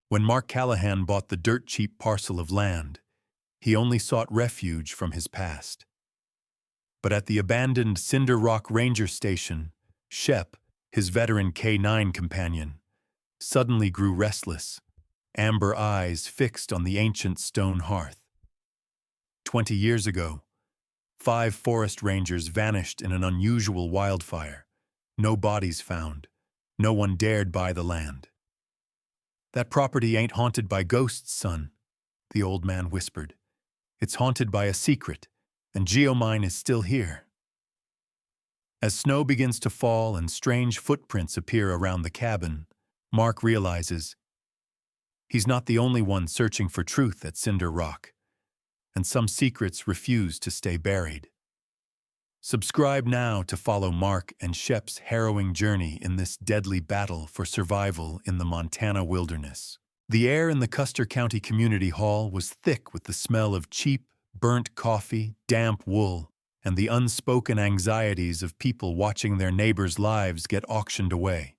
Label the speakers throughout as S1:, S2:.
S1: When Mark Callahan bought the dirt-cheap parcel of land, he only sought refuge from his past. But at the abandoned Cinder Rock Ranger Station, Shep, his veteran K-9 companion, suddenly grew restless, amber eyes fixed on the ancient stone hearth. 20 years ago, 5 forest rangers vanished in an unusual wildfire. No bodies found. No one dared buy the land. "That property ain't haunted by ghosts, son," the old man whispered. "It's haunted by a secret, and Geomine is still here." As snow begins to fall and strange footprints appear around the cabin, Mark realizes he's not the only one searching for truth at Cinder Rock, and some secrets refuse to stay buried. Subscribe now to follow Mark and Shep's harrowing journey in this deadly battle for survival in the Montana wilderness. The air in the Custer County Community Hall was thick with the smell of cheap, burnt coffee, damp wool, and the unspoken anxieties of people watching their neighbors' lives get auctioned away.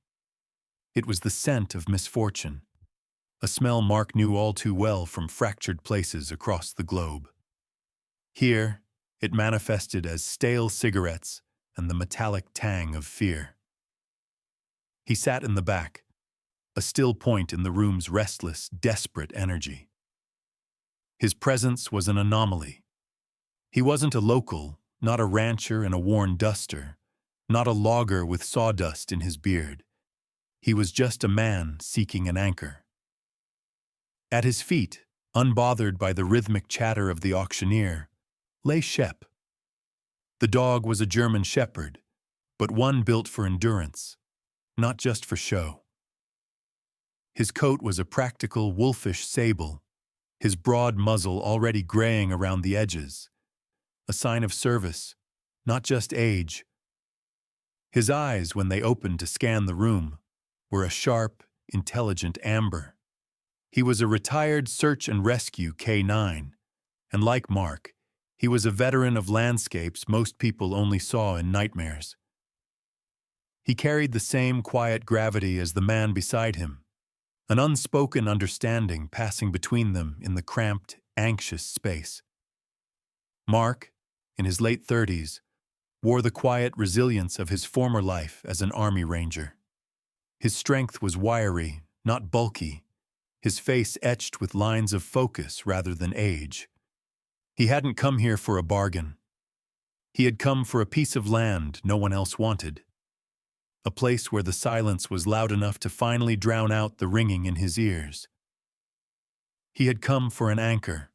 S1: It was the scent of misfortune, a smell Mark knew all too well from fractured places across the globe. Here, it manifested as stale cigarettes and the metallic tang of fear. He sat in the back, a still point in the room's restless, desperate energy. His presence was an anomaly. He wasn't a local, not a rancher in a worn duster, not a logger with sawdust in his beard. He was just a man seeking an anchor. At his feet, unbothered by the rhythmic chatter of the auctioneer, lay Shep. The dog was a German shepherd, but one built for endurance, not just for show. His coat was a practical wolfish sable, his broad muzzle already graying around the edges, a sign of service, not just age. His eyes, when they opened to scan the room, were a sharp, intelligent amber. He was a retired search and rescue K-9, and like Mark, he was a veteran of landscapes most people only saw in nightmares. He carried the same quiet gravity as the man beside him, an unspoken understanding passing between them in the cramped, anxious space. Mark, in his late 30s, wore the quiet resilience of his former life as an Army Ranger. His strength was wiry, not bulky, his face etched with lines of focus rather than age. He hadn't come here for a bargain. He had come for a piece of land no one else wanted. A place where the silence was loud enough to finally drown out the ringing in his ears. He had come for an anchor.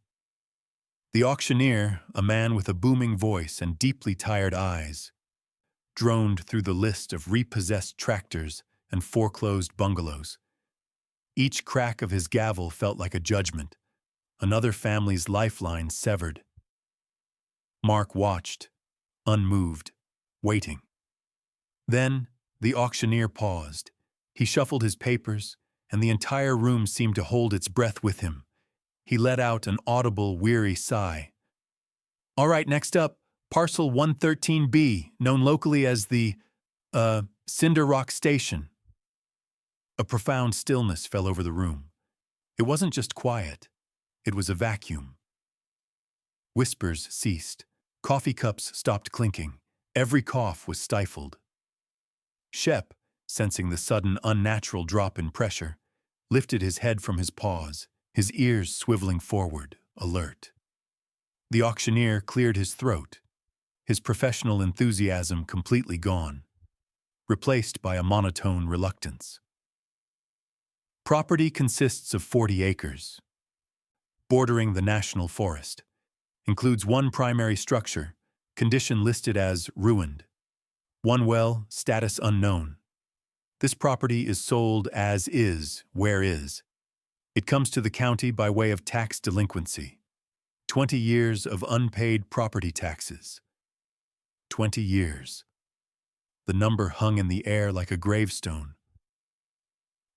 S1: The auctioneer, a man with a booming voice and deeply tired eyes, droned through the list of repossessed tractors and foreclosed bungalows. Each crack of his gavel felt like a judgment, another family's lifeline severed. Mark watched, unmoved, waiting. Then, the auctioneer paused. He shuffled his papers, and the entire room seemed to hold its breath with him. He let out an audible, weary sigh. "All right, next up, Parcel 113B, known locally as the, Cinder Rock Station." A profound stillness fell over the room. It wasn't just quiet. It was a vacuum. Whispers ceased. Coffee cups stopped clinking. Every cough was stifled. Shep, sensing the sudden unnatural drop in pressure, lifted his head from his paws, his ears swiveling forward, alert. The auctioneer cleared his throat, his professional enthusiasm completely gone, replaced by a monotone reluctance. Property consists of 40 acres, bordering the national forest, includes one primary structure, condition listed as ruined. One well, status unknown. This property is sold as is, where is. It comes to the county by way of tax delinquency. 20 years of unpaid property taxes. 20 years. The number hung in the air like a gravestone.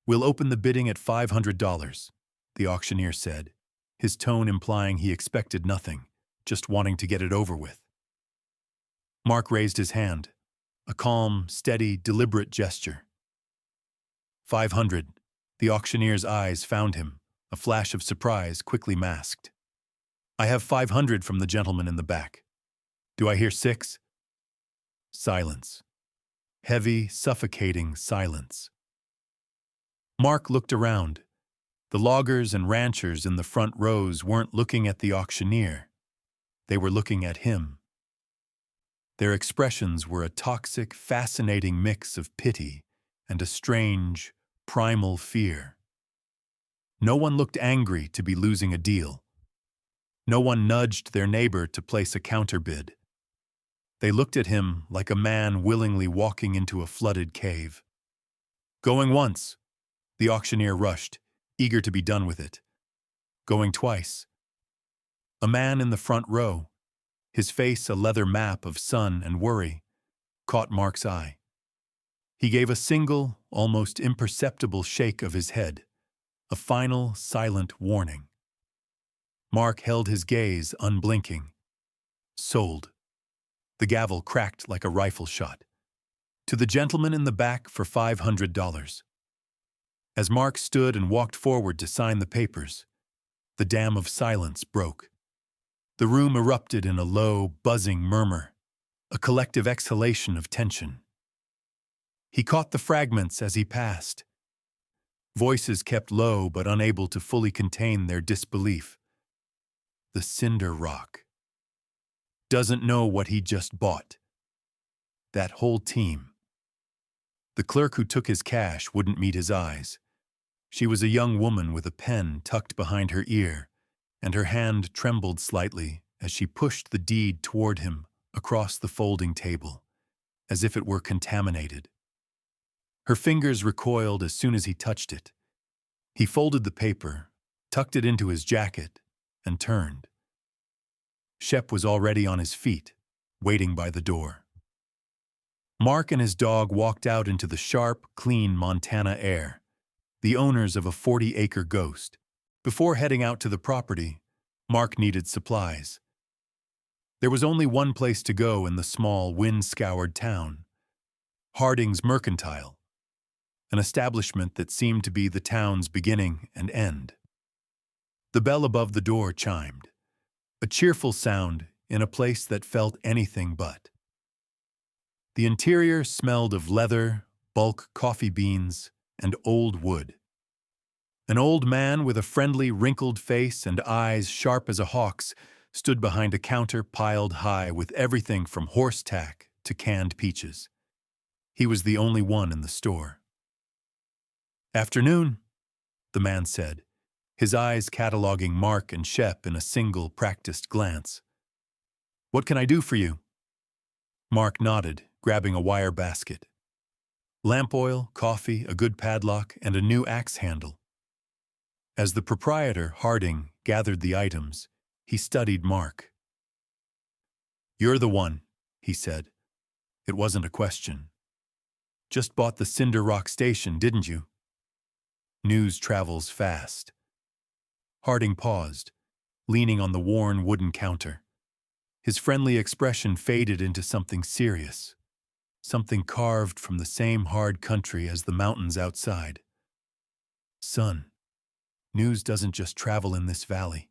S1: "We'll open the bidding at $500, the auctioneer said, his tone implying he expected nothing, just wanting to get it over with. Mark raised his hand, a calm, steady, deliberate gesture. 500, The auctioneer's eyes found him, a flash of surprise quickly masked. "I have 500 from the gentleman in the back. Do I hear 6? Silence. Heavy, suffocating silence. Mark looked around. The loggers and ranchers in the front rows weren't looking at the auctioneer. They were looking at him. Their expressions were a toxic, fascinating mix of pity and a strange, primal fear. No one looked angry to be losing a deal. No one nudged their neighbor to place a counterbid. They looked at him like a man willingly walking into a flooded cave. "Going once," the auctioneer rushed, eager to be done with it. "Going twice." A man in the front row, his face a leather map of sun and worry, caught Mark's eye. He gave a single, almost imperceptible shake of his head, a final, silent warning. Mark held his gaze unblinking. Sold. The gavel cracked like a rifle shot. "To the gentleman in the back for $500. As Mark stood and walked forward to sign the papers, the dam of silence broke. The room erupted in a low, buzzing murmur, a collective exhalation of tension. He caught the fragments as he passed. Voices kept low but unable to fully contain their disbelief. The cinder rock. Doesn't know what he just bought. That whole team. The clerk who took his cash wouldn't meet his eyes. She was a young woman with a pen tucked behind her ear, and her hand trembled slightly as she pushed the deed toward him across the folding table, as if it were contaminated. Her fingers recoiled as soon as he touched it. He folded the paper, tucked it into his jacket, and turned. Shep was already on his feet, waiting by the door. Mark and his dog walked out into the sharp, clean Montana air, the owners of a 40-acre ghost. Before heading out to the property, Mark needed supplies. There was only one place to go in the small, wind-scoured town: Harding's Mercantile, an establishment that seemed to be the town's beginning and end. The bell above the door chimed, a cheerful sound in a place that felt anything but. The interior smelled of leather, bulk coffee beans, and old wood. An old man with a friendly, wrinkled face and eyes sharp as a hawk's stood behind a counter piled high with everything from horse tack to canned peaches. He was the only one in the store. "Afternoon," the man said, his eyes cataloging Mark and Shep in a single, practiced glance. "What can I do for you?" Mark nodded, grabbing a wire basket. Lamp oil, coffee, a good padlock, and a new axe handle. As the proprietor, Harding, gathered the items, he studied Mark. "You're the one," he said. It wasn't a question. "Just bought the Cinder Rock Station, didn't you?" News travels fast. Harding paused, leaning on the worn wooden counter. His friendly expression faded into something serious, something carved from the same hard country as the mountains outside. "Son, news doesn't just travel in this valley.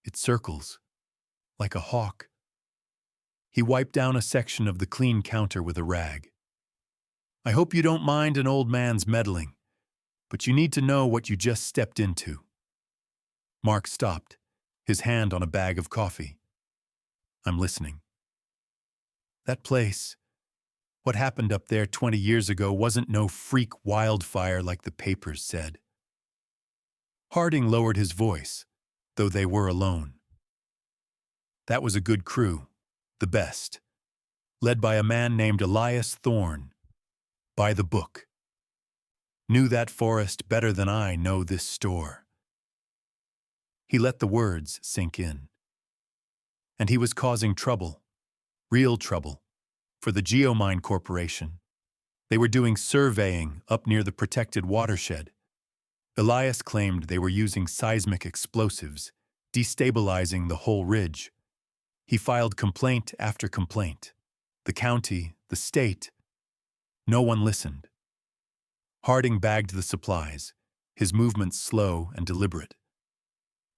S1: It circles, like a hawk." He wiped down a section of the clean counter with a rag. "I hope you don't mind an old man's meddling, but you need to know what you just stepped into." Mark stopped, his hand on a bag of coffee. "I'm listening." "That place, what happened up there 20 years ago wasn't no freak wildfire like the papers said." Harding lowered his voice, though they were alone. "That was a good crew, the best, led by a man named Elias Thorne, by the book. Knew that forest better than I know this store." He let the words sink in. And he was causing trouble, real trouble, for the Geomine Corporation. They were doing surveying up near the protected watershed. Elias claimed they were using seismic explosives, destabilizing the whole ridge. He filed complaint after complaint. The county, the state. No one listened. Harding bagged the supplies, his movements slow and deliberate.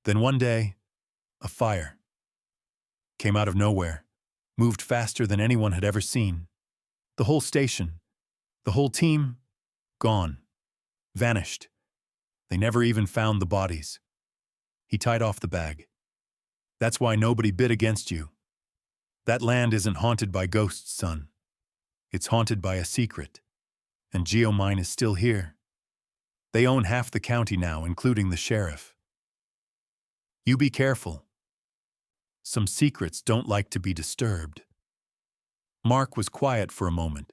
S1: Then one day, a fire came out of nowhere, moved faster than anyone had ever seen. The whole station, the whole team, gone, vanished. They never even found the bodies. He tied off the bag. That's why nobody bid against you. That land isn't haunted by ghosts, son. It's haunted by a secret. And Geomine is still here. They own half the county now, including the sheriff. You be careful. Some secrets don't like to be disturbed. Mark was quiet for a moment,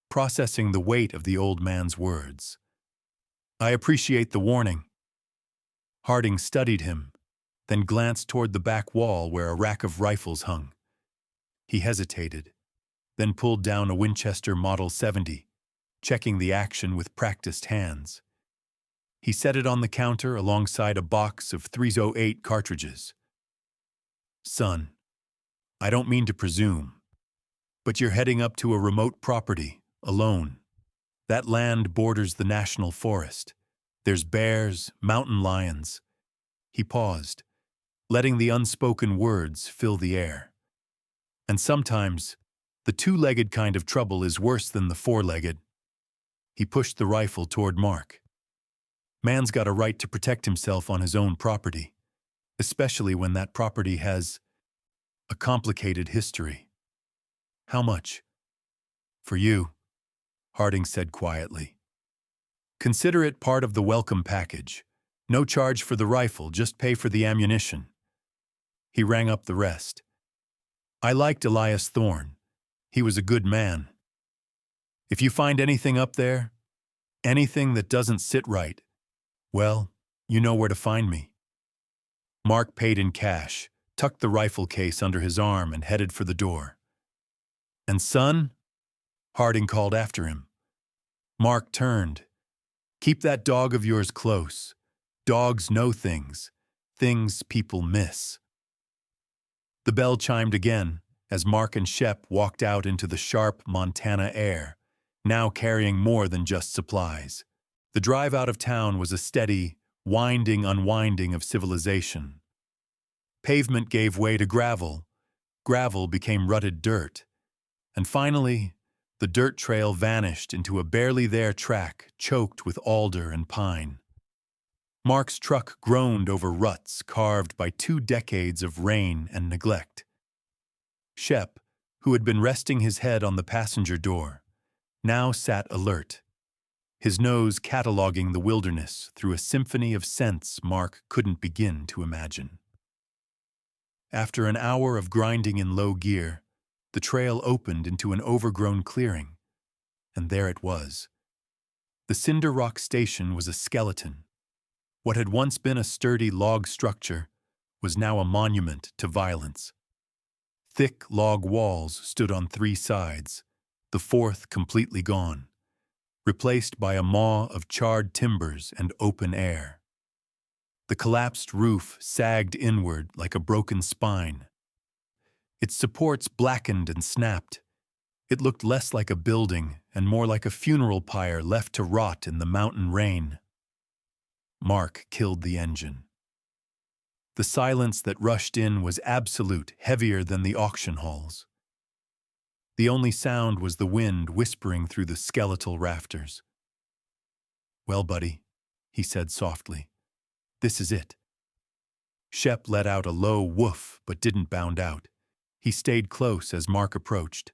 S1: processing the weight of the old man's words. I appreciate the warning. Harding studied him, then glanced toward the back wall where a rack of rifles hung. He hesitated, then pulled down a Winchester Model 70, checking the action with practiced hands. He set it on the counter alongside a box of 308 cartridges. Son, I don't mean to presume, but you're heading up to a remote property, alone. That land borders the national forest. There's bears, mountain lions. He paused, letting the unspoken words fill the air. And sometimes, the two-legged kind of trouble is worse than the four-legged. He pushed the rifle toward Mark. Man's got a right to protect himself on his own property, especially when that property has a complicated history. How much? For you, Harding said quietly. Consider it part of the welcome package. No charge for the rifle, just pay for the ammunition. He rang up the rest. I liked Elias Thorne. He was a good man. If you find anything up there, anything that doesn't sit right, well, you know where to find me. Mark paid in cash, tucked the rifle case under his arm, and headed for the door. And son? Harding called after him. Mark turned. Keep that dog of yours close. Dogs know things people miss. The bell chimed again as Mark and Shep walked out into the sharp Montana air, now carrying more than just supplies. The drive out of town was a steady, winding unwinding of civilization. Pavement gave way to gravel. Gravel became rutted dirt. And finally, the dirt trail vanished into a barely there track choked with alder and pine. Mark's truck groaned over ruts carved by 2 decades of rain and neglect. Shep, who had been resting his head on the passenger door, now sat alert, his nose cataloging the wilderness through a symphony of scents Mark couldn't begin to imagine. After an hour of grinding in low gear, the trail opened into an overgrown clearing, and there it was. The Cinder Rock Station was a skeleton. What had once been a sturdy log structure was now a monument to violence. Thick log walls stood on 3 sides, the 4th completely gone, replaced by a maw of charred timbers and open air. The collapsed roof sagged inward like a broken spine. Its supports blackened and snapped. It looked less like a building and more like a funeral pyre left to rot in the mountain rain. Mark killed the engine. The silence that rushed in was absolute, heavier than the auction halls. The only sound was the wind whispering through the skeletal rafters. Well, buddy, he said softly, this is it. Shep let out a low woof but didn't bound out. He stayed close as Mark approached,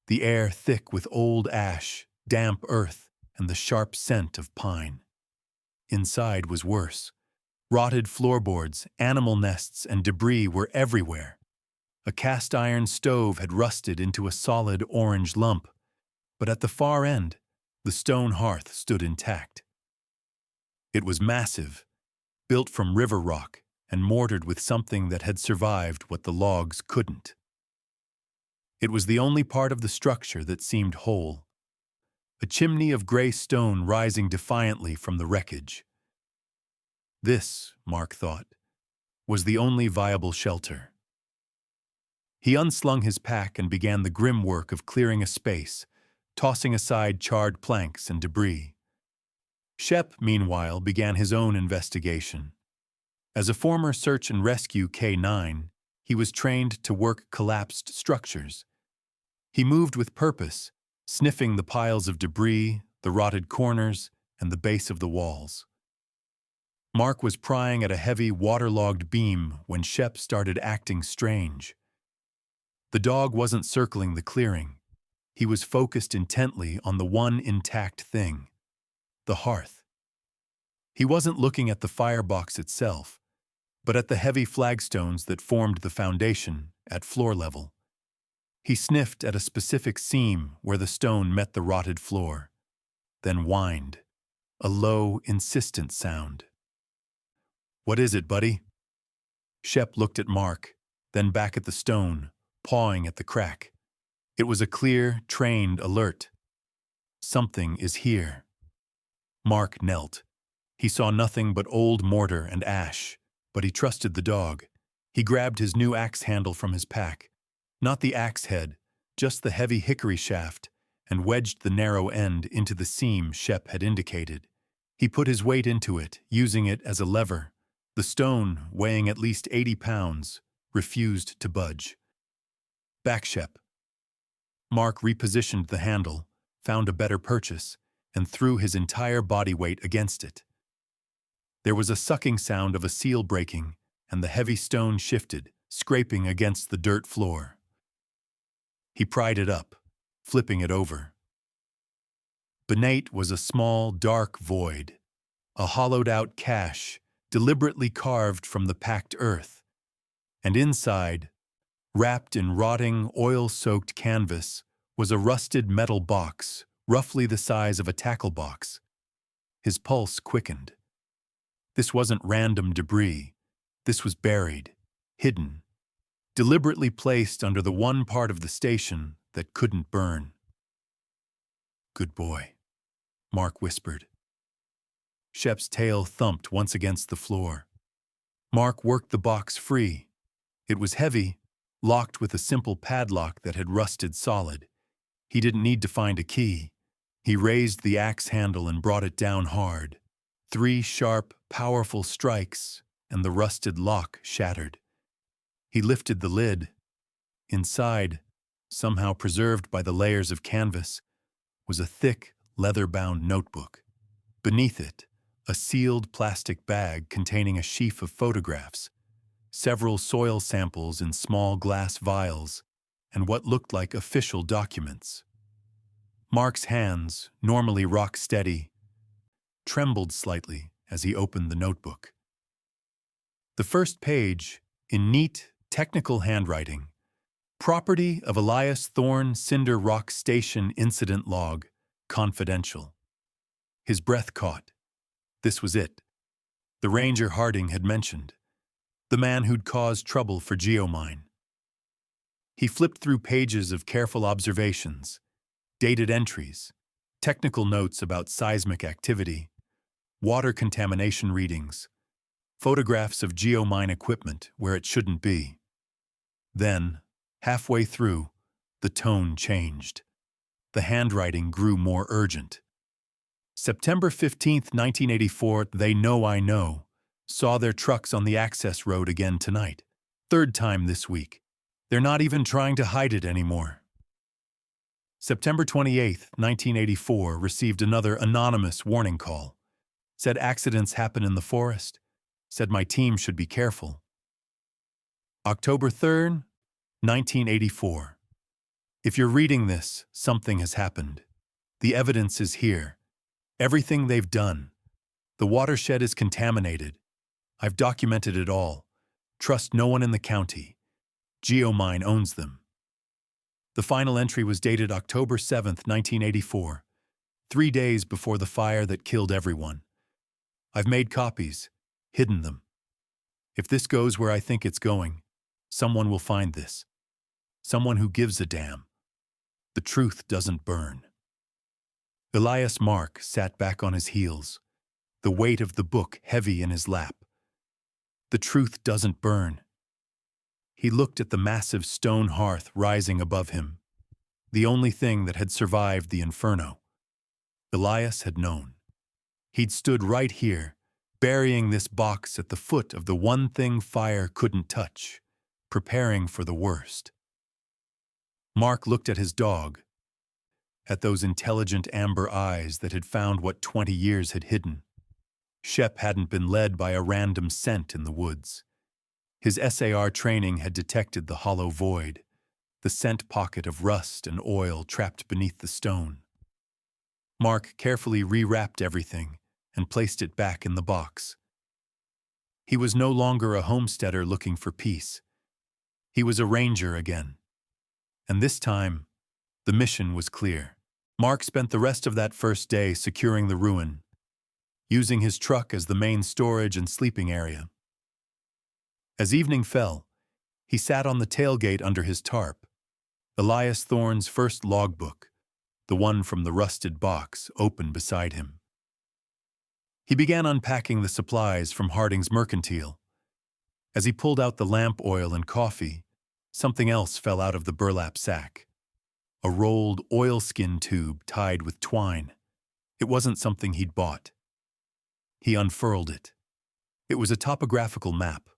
S1: the air thick with old ash, damp earth, and the sharp scent of pine. Inside was worse. Rotted floorboards, animal nests, and debris were everywhere. A cast-iron stove had rusted into a solid orange lump, but at the far end, the stone hearth stood intact. It was massive, built from river rock and mortared with something that had survived what the logs couldn't. It was the only part of the structure that seemed whole, a chimney of gray stone rising defiantly from the wreckage. This, Mark thought, was the only viable shelter. He unslung his pack and began the grim work of clearing a space, tossing aside charred planks and debris. Shep, meanwhile, began his own investigation. As a former search and rescue K-9, he was trained to work collapsed structures. He moved with purpose, sniffing the piles of debris, the rotted corners, and the base of the walls. Mark was prying at a heavy, waterlogged beam when Shep started acting strange. The dog wasn't circling the clearing. He was focused intently on the one intact thing, the hearth. He wasn't looking at the firebox itself, but at the heavy flagstones that formed the foundation at floor level. He sniffed at a specific seam where the stone met the rotted floor, then whined, a low, insistent sound. "What is it, buddy?" Shep looked at Mark, then back at the stone, pawing at the crack. It was a clear, trained alert. "Something is here." Mark knelt. He saw nothing but old mortar and ash, but he trusted the dog. He grabbed his new axe handle from his pack, not the axe head, just the heavy hickory shaft, and wedged the narrow end into the seam Shep had indicated. He put his weight into it, using it as a lever. The stone, weighing at least 80 pounds, refused to budge. "Back, Shep." Mark repositioned the handle, found a better purchase, and threw his entire body weight against it. There was a sucking sound of a seal breaking, and the heavy stone shifted, scraping against the dirt floor. He pried it up, flipping it over. Beneath was a small, dark void, a hollowed-out cache deliberately carved from the packed earth. And inside, wrapped in rotting, oil-soaked canvas, was a rusted metal box, roughly the size of a tackle box. His pulse quickened. This wasn't random debris. This was buried, hidden, deliberately placed under the one part of the station that couldn't burn. "Good boy," Mark whispered. Shep's tail thumped once against the floor. Mark worked the box free. It was heavy, locked with a simple padlock that had rusted solid. He didn't need to find a key. He raised the axe handle and brought it down hard. 3 sharp, powerful strikes, and the rusted lock shattered. He lifted the lid. Inside, somehow preserved by the layers of canvas, was a thick, leather-bound notebook. Beneath it, a sealed plastic bag containing a sheaf of photographs, several soil samples in small glass vials, and what looked like official documents. Mark's hands, normally rock-steady, trembled slightly as he opened the notebook. The first page, in neat, technical handwriting, "Property of Elias Thorne Cinder Rock Station Incident Log, Confidential." His breath caught. This was it. The ranger Harding had mentioned. The man who'd caused trouble for Geomine. He flipped through pages of careful observations, dated entries, technical notes about seismic activity, water contamination readings, photographs of geomine equipment where it shouldn't be. Then, halfway through, the tone changed. The handwriting grew more urgent. September 15, 1984, "They know I know. Saw their trucks on the access road again tonight. 3rd time this week. They're not even trying to hide it anymore." September 28, 1984, received another anonymous warning call. Said accidents happen in the forest. Said my team should be careful. October 3rd, 1984. If you're reading this, something has happened. The evidence is here. Everything they've done. The watershed is contaminated. I've documented it all. Trust no one in the county. Geomine owns them. The final entry was dated October 7, 1984, 3 days before the fire that killed everyone. I've made copies, hidden them. If this goes where I think it's going, someone will find this. Someone who gives a damn. The truth doesn't burn. Elias Mark sat back on his heels, the weight of the book heavy in his lap. The truth doesn't burn. He looked at the massive stone hearth rising above him, the only thing that had survived the inferno. Elias had known. He'd stood right here, burying this box at the foot of the one thing fire couldn't touch, preparing for the worst. Mark looked at his dog, at those intelligent amber eyes that had found what 20 years had hidden. Shep hadn't been led by a random scent in the woods. His SAR training had detected the hollow void, the scent pocket of rust and oil trapped beneath the stone. Mark carefully rewrapped everything and placed it back in the box. He was no longer a homesteader looking for peace. He was a ranger again. And this time, the mission was clear. Mark spent the rest of that first day securing the ruin, using his truck as the main storage and sleeping area. As evening fell, he sat on the tailgate under his tarp, Elias Thorne's first logbook, the one from the rusted box, open beside him. He began unpacking the supplies from Harding's Mercantile. As he pulled out the lamp oil and coffee, something else fell out of the burlap sack. A rolled oilskin tube tied with twine. It wasn't something he'd bought. He unfurled it. It was a topographical map,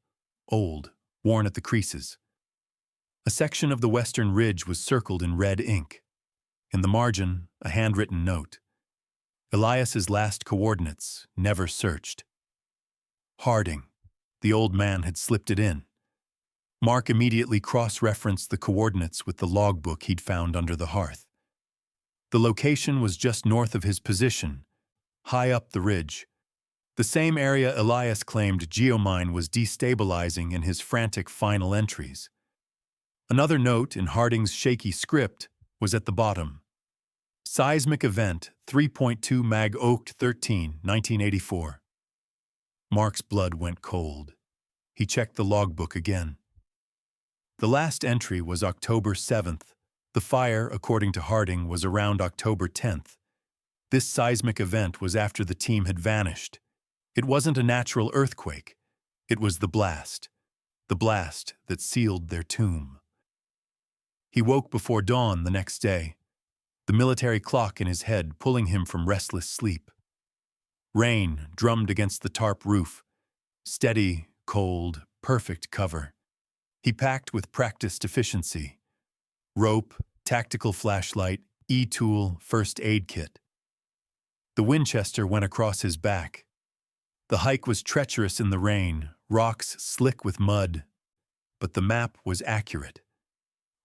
S1: old, worn at the creases. A section of the western ridge was circled in red ink. In the margin, a handwritten note. Elias's last coordinates, never searched. Harding. The old man had slipped it in. Mark immediately cross-referenced the coordinates with the logbook he'd found under the hearth. The location was just north of his position, high up the ridge. The same area Elias claimed geomine was destabilizing in his frantic final entries. Another note in Harding's shaky script was at the bottom. Seismic event 3.2 mag oct 13, 1984. Mark's blood went cold. He checked the logbook again. The last entry was October 7th. The fire, according to Harding, was around October 10th. This seismic event was after the team had vanished. It wasn't a natural earthquake. It was the blast that sealed their tomb. He woke before dawn the next day, the military clock in his head pulling him from restless sleep. Rain drummed against the tarp roof. Steady, cold, perfect cover. He packed with practiced efficiency. Rope, tactical flashlight, e-tool, first aid kit. The Winchester went across his back. The hike was treacherous in the rain, rocks slick with mud, but the map was accurate.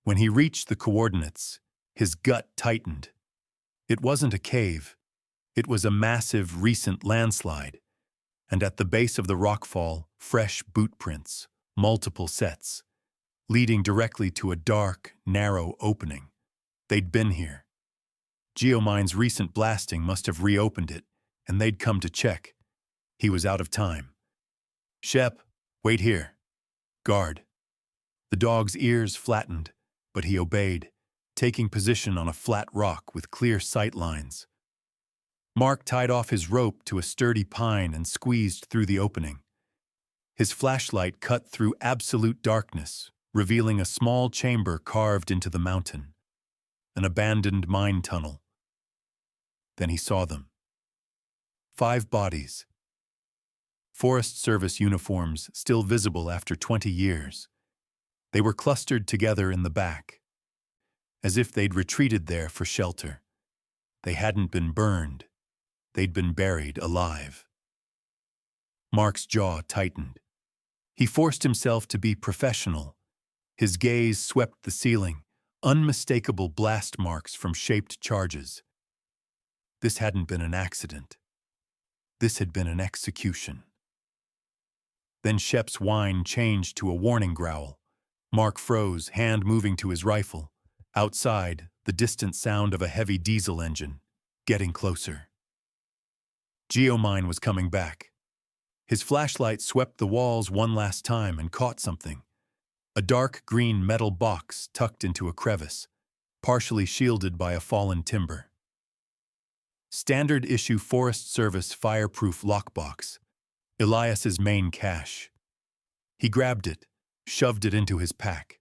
S1: When he reached the coordinates, his gut tightened. It wasn't a cave. It was a massive recent landslide, and at the base of the rockfall, fresh boot prints, multiple sets, leading directly to a dark, narrow opening. They'd been here. Geomine's recent blasting must have reopened it, and they'd come to check. He was out of time. Shep, wait here. Guard. The dog's ears flattened, but he obeyed, taking position on a flat rock with clear sight lines. Mark tied off his rope to a sturdy pine and squeezed through the opening. His flashlight cut through absolute darkness, revealing a small chamber carved into the mountain, an abandoned mine tunnel. Then he saw them. 5 bodies. Forest Service uniforms still visible after 20 years. They were clustered together in the back, as if they'd retreated there for shelter. They hadn't been burned. They'd been buried alive. Mark's jaw tightened. He forced himself to be professional. His gaze swept the ceiling, unmistakable blast marks from shaped charges. This hadn't been an accident. This had been an execution. Then Shep's whine changed to a warning growl. Mark froze, hand moving to his rifle. Outside, the distant sound of a heavy diesel engine, getting closer. Geomine was coming back. His flashlight swept the walls one last time and caught something. A dark green metal box tucked into a crevice, partially shielded by a fallen timber. Standard issue Forest Service fireproof lockbox, Elias's main cache. He grabbed it, shoved it into his pack.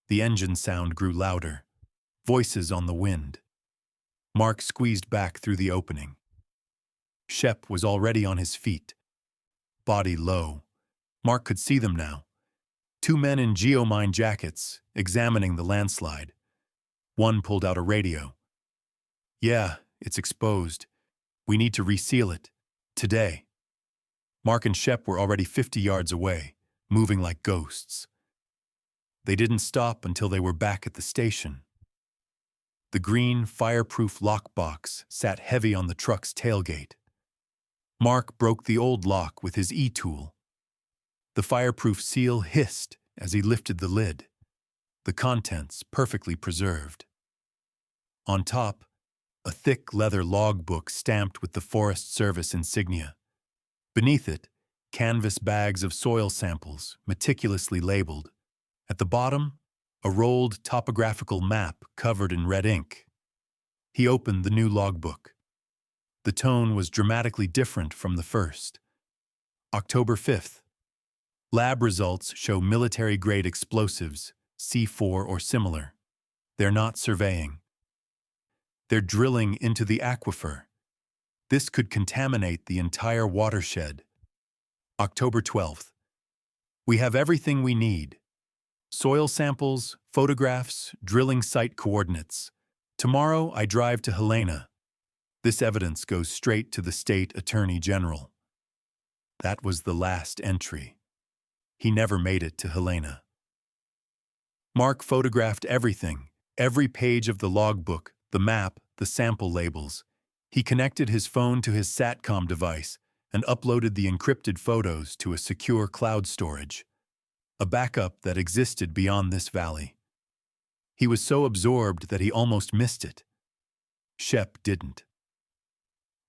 S1: The engine sound grew louder, voices on the wind. Mark squeezed back through the opening. Shep was already on his feet, body low. Mark could see them now. Two men in geomine jackets, examining the landslide. One pulled out a radio. "Yeah, it's exposed. We need to reseal it. Today." Mark and Shep were already 50 yards away, moving like ghosts. They didn't stop until they were back at the station. The green, fireproof lockbox sat heavy on the truck's tailgate. Mark broke the old lock with his e-tool. The fireproof seal hissed as he lifted the lid, the contents perfectly preserved. On top, a thick leather logbook stamped with the Forest Service insignia. Beneath it, canvas bags of soil samples, meticulously labeled. At the bottom, a rolled topographical map covered in red ink. He opened the new logbook. The tone was dramatically different from the first. October 5th. Lab results show military-grade explosives, C4 or similar. They're not surveying. They're drilling into the aquifer. This could contaminate the entire watershed. October 12th. We have everything we need. Soil samples, photographs, drilling site coordinates. Tomorrow I drive to Helena. This evidence goes straight to the state attorney general. That was the last entry. He never made it to Helena. Mark photographed everything, every page of the logbook, the map, the sample labels. He connected his phone to his SATCOM device and uploaded the encrypted photos to a secure cloud storage, a backup that existed beyond this valley. He was so absorbed that he almost missed it. Shep didn't.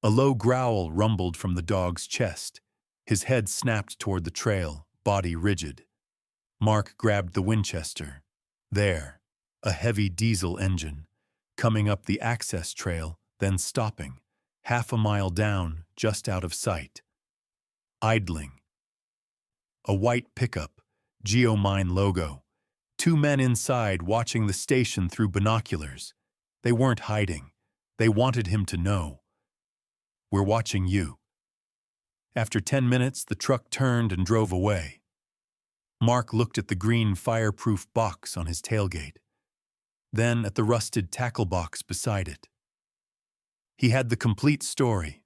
S1: A low growl rumbled from the dog's chest. His head snapped toward the trail, body rigid. Mark grabbed the Winchester. There, a heavy diesel engine, coming up the access trail, then stopping, half a mile down, just out of sight. Idling. A white pickup, geomine logo. Two men inside watching the station through binoculars. They weren't hiding. They wanted him to know. We're watching you. After 10 minutes, the truck turned and drove away. Mark looked at the green fireproof box on his tailgate, then at the rusted tackle box beside it. He had the complete story.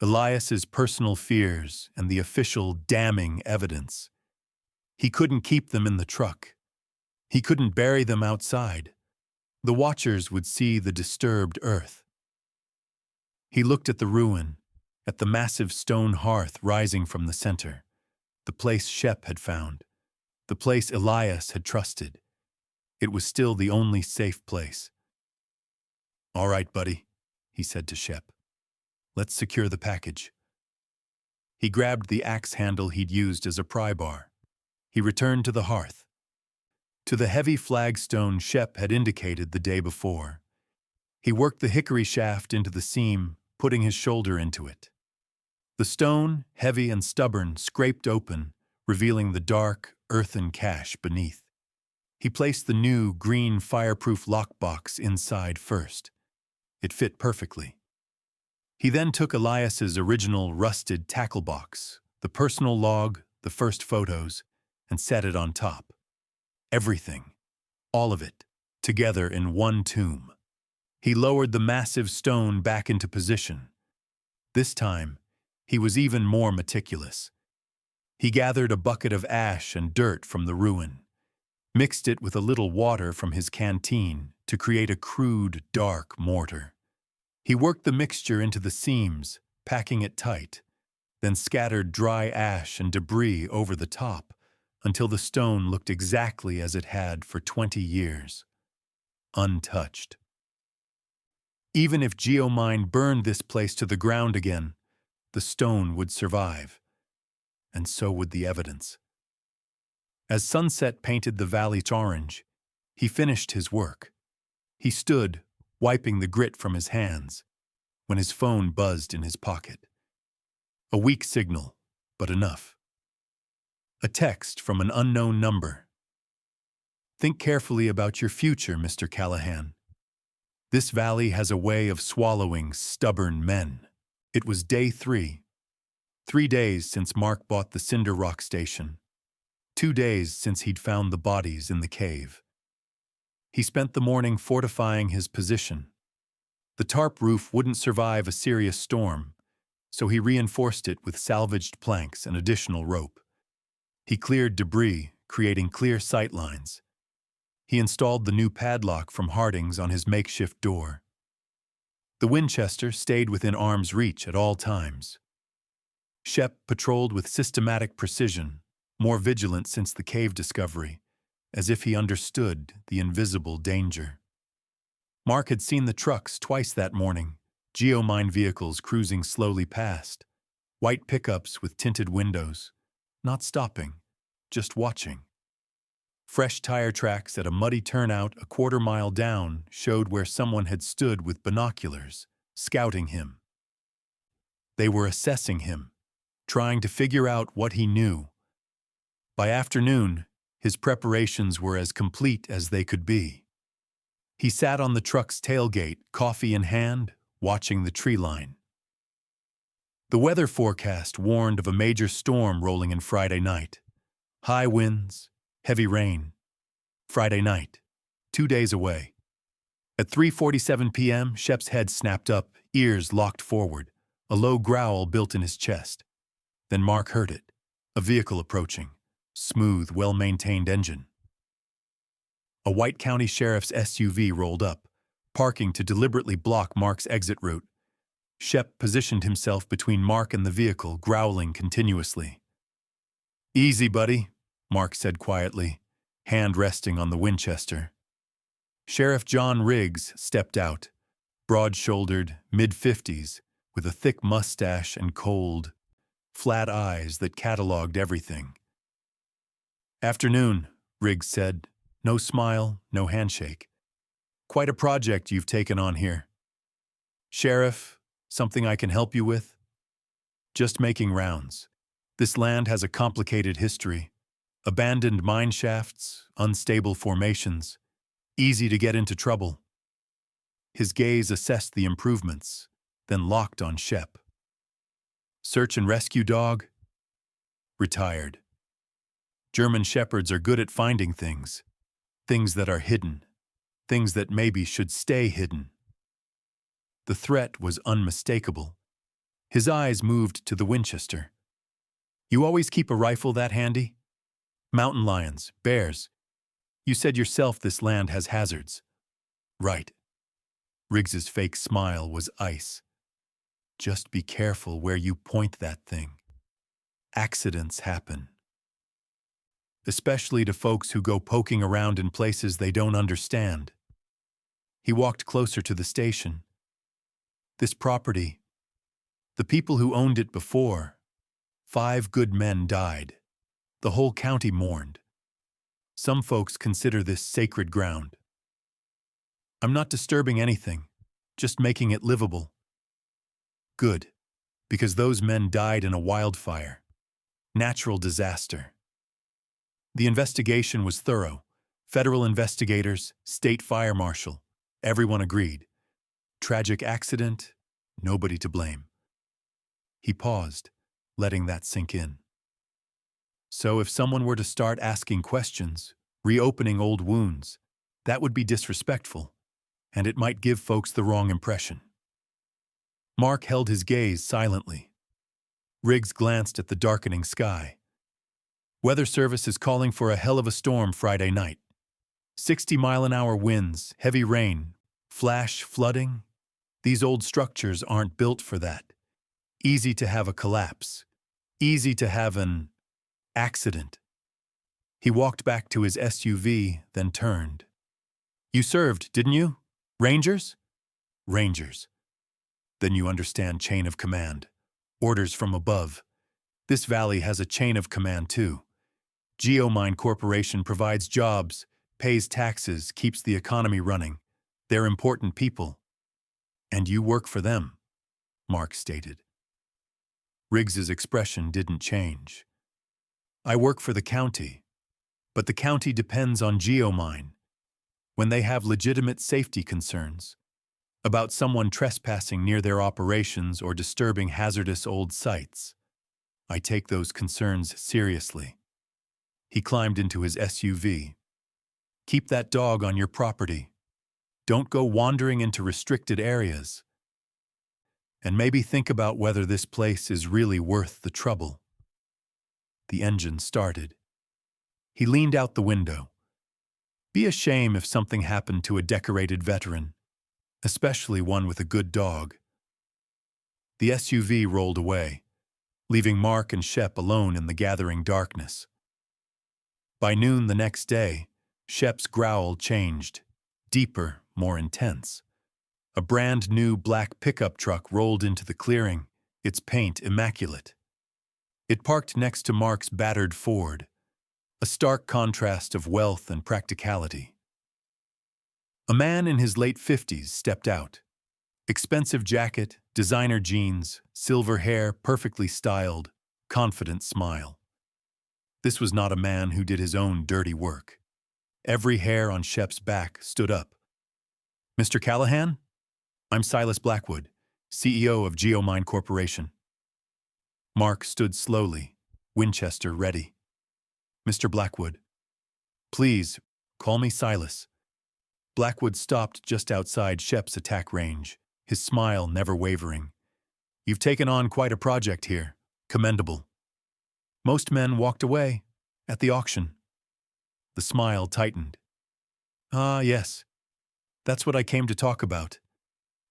S1: Elias's personal fears and the official damning evidence. He couldn't keep them in the truck. He couldn't bury them outside. The watchers would see the disturbed earth. He looked at the ruin, at the massive stone hearth rising from the center, the place Shep had found, the place Elias had trusted. It was still the only safe place. "All right, buddy," he said to Shep. "Let's secure the package." He grabbed the axe handle he'd used as a pry bar. He returned to the hearth, to the heavy flagstone Shep had indicated the day before. He worked the hickory shaft into the seam, putting his shoulder into it. The stone, heavy and stubborn, scraped open, revealing the dark, earthen cache beneath. He placed the new, green, fireproof lockbox inside first. It fit perfectly. He then took Elias's original rusted tackle box, the personal log, the first photos, and set it on top. Everything, all of it, together in one tomb. He lowered the massive stone back into position. This time, he was even more meticulous. He gathered a bucket of ash and dirt from the ruin, mixed it with a little water from his canteen to create a crude, dark mortar. He worked the mixture into the seams, packing it tight, then scattered dry ash and debris over the top until the stone looked exactly as it had for 20 years, untouched. Even if geomine burned this place to the ground again, the stone would survive, and so would the evidence. As sunset painted the valley orange, he finished his work. He stood, wiping the grit from his hands, when his phone buzzed in his pocket. A weak signal, but enough. A text from an unknown number. "Think carefully about your future, Mr. Callahan. This valley has a way of swallowing stubborn men." It was day 3. 3 days since Mark bought the Cinder Rock station. 2 days since he'd found the bodies in the cave. He spent the morning fortifying his position. The tarp roof wouldn't survive a serious storm, so he reinforced it with salvaged planks and additional rope. He cleared debris, creating clear sight lines. He installed the new padlock from Harding's on his makeshift door. The Winchester stayed within arm's reach at all times. Shep patrolled with systematic precision, more vigilant since the cave discovery, as if he understood the invisible danger. Mark had seen the trucks twice that morning, geomine vehicles cruising slowly past, white pickups with tinted windows, not stopping, just watching. Fresh tire tracks at a muddy turnout a quarter-mile down showed where someone had stood with binoculars, scouting him. They were assessing him, trying to figure out what he knew. By afternoon, his preparations were as complete as they could be. He sat on the truck's tailgate, coffee in hand, watching the tree line. The weather forecast warned of a major storm rolling in Friday night. High winds, heavy rain. Friday night, 2 days away. At 3:47 p.m., Shep's head snapped up, ears locked forward, a low growl built in his chest. Then Mark heard it, a vehicle approaching, smooth, well-maintained engine. A White County Sheriff's SUV rolled up, parking to deliberately block Mark's exit route. Shep positioned himself between Mark and the vehicle, growling continuously. "Easy, buddy," Mark said quietly, hand resting on the Winchester. Sheriff John Riggs stepped out, broad-shouldered, mid-50s, with a thick mustache and cold, flat eyes that cataloged everything. "Afternoon," Riggs said. No smile, no handshake. "Quite a project you've taken on here." "Sheriff, something I can help you with?" "Just making rounds. This land has a complicated history. Abandoned mine shafts, unstable formations, easy to get into trouble." His gaze assessed the improvements, then locked on Shep. "Search and rescue dog?" "Retired. German shepherds are good at finding things that are hidden, things that maybe should stay hidden." The threat was unmistakable. His eyes moved to the Winchester. "You always keep a rifle that handy? Mountain lions, bears. You said yourself this land has hazards." "Right." Riggs's fake smile was ice. "Just be careful where you point that thing. Accidents happen. Especially to folks who go poking around in places they don't understand." He walked closer to the station. "This property, the people who owned it before, 5 good men died. The whole county mourned. Some folks consider this sacred ground. I'm not disturbing anything, just making it livable." "Good, because those men died in a wildfire. Natural disaster. The investigation was thorough. Federal investigators, state fire marshal, everyone agreed. Tragic accident, nobody to blame." He paused, letting that sink in. "So if someone were to start asking questions, reopening old wounds, that would be disrespectful, and it might give folks the wrong impression." Mark held his gaze silently. Riggs glanced at the darkening sky. "Weather Service is calling for a hell of a storm Friday night. 60-mile-an-hour winds, heavy rain, flash flooding. These old structures aren't built for that. Easy to have a collapse. Easy to have an accident." He walked back to his SUV, then turned. "You served, didn't you? Rangers?" "Rangers." "Then you understand chain of command. Orders from above. This valley has a chain of command too. Geomine Corporation provides jobs, pays taxes, keeps the economy running. They're important people. And you work for them," Mark stated. Riggs's expression didn't change. "I work for the county, but the county depends on Geomine. When they have legitimate safety concerns, about someone trespassing near their operations or disturbing hazardous old sites. I take those concerns seriously. He climbed into his SUV. Keep that dog on your property. Don't go wandering into restricted areas. And maybe think about whether this place is really worth the trouble. The engine started. He leaned out the window. Be a shame if something happened to a decorated veteran, especially one with a good dog. The SUV rolled away, leaving Mark and Shep alone in the gathering darkness. By noon the next day, Shep's growl changed, deeper, more intense. A brand new black pickup truck rolled into the clearing, its paint immaculate. It parked next to Mark's battered Ford, a stark contrast of wealth and practicality. A man in his late 50s stepped out. Expensive jacket, designer jeans, silver hair perfectly styled, confident smile. This was not a man who did his own dirty work. Every hair on Shep's back stood up. Mr. Callahan? I'm Silas Blackwood, CEO of Geomine Corporation. Mark stood slowly, Winchester ready. Mr. Blackwood. Please, call me Silas. Blackwood stopped just outside Shep's attack range, his smile never wavering. You've taken on quite a project here. Commendable. Most men walked away at the auction. The smile tightened. Ah, yes. That's what I came to talk about.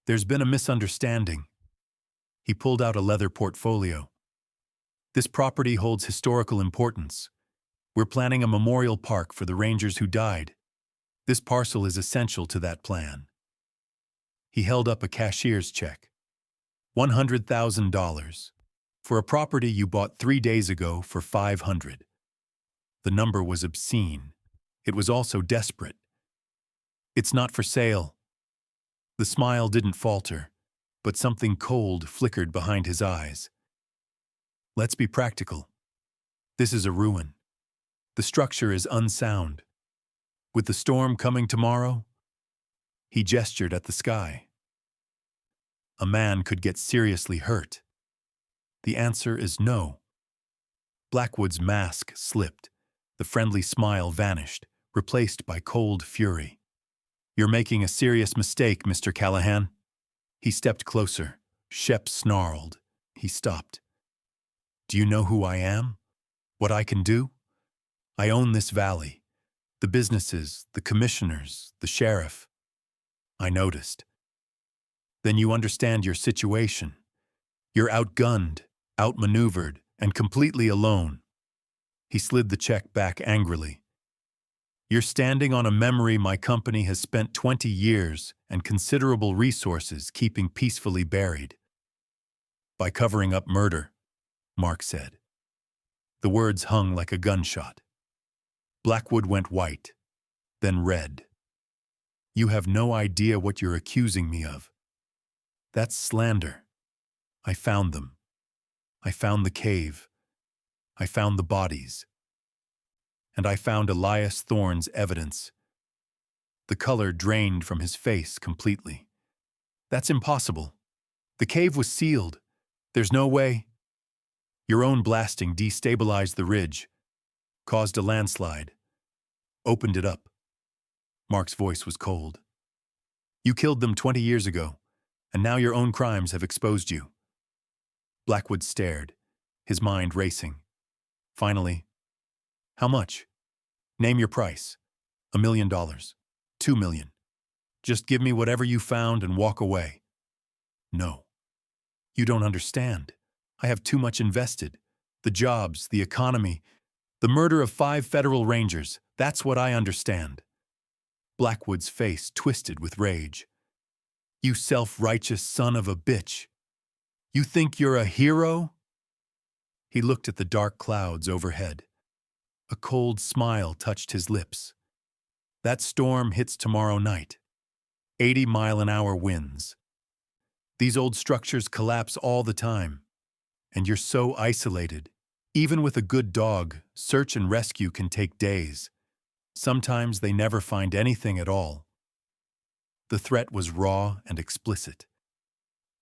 S1: There's been a misunderstanding. He pulled out a leather portfolio. This property holds historical importance. We're planning a memorial park for the Rangers who died. This parcel is essential to that plan. He held up a cashier's check. $100,000. For a property you bought 3 days ago for $500. The number was obscene. It was also desperate. It's not for sale. The smile didn't falter, but something cold flickered behind his eyes. Let's be practical. This is a ruin. The structure is unsound. With the storm coming tomorrow, he gestured at the sky. A man could get seriously hurt. The answer is no. Blackwood's mask slipped. The friendly smile vanished, replaced by cold fury. You're making a serious mistake, Mr. Callahan. He stepped closer. Shep snarled. He stopped. Do you know who I am? What I can do? I own this valley. The businesses, the commissioners, the sheriff. I noticed. Then you understand your situation. You're outgunned, outmaneuvered, and completely alone. He slid the check back angrily. You're standing on a memory my company has spent 20 years and considerable resources keeping peacefully buried. By covering up murder, Mark said. The words hung like a gunshot. Blackwood went white, then red. You have no idea what you're accusing me of. That's slander. I found them. I found the cave. I found the bodies. And I found Elias Thorne's evidence. The color drained from his face completely. That's impossible. The cave was sealed. There's no way. Your own blasting destabilized the ridge, caused a landslide, opened it up. Mark's voice was cold. You killed them 20 years ago, and now your own crimes have exposed you. Blackwood stared, his mind racing. Finally, how much? Name your price. $1 million. $2 million. Just give me whatever you found and walk away. No. You don't understand. I have too much invested. The jobs, the economy, the murder of 5 federal rangers. That's what I understand. Blackwood's face twisted with rage. You self-righteous son of a bitch. You think you're a hero? He looked at the dark clouds overhead. A cold smile touched his lips. That storm hits tomorrow night. 80-mile-an-hour winds. These old structures collapse all the time. And you're so isolated. Even with a good dog, search and rescue can take days. Sometimes they never find anything at all. The threat was raw and explicit.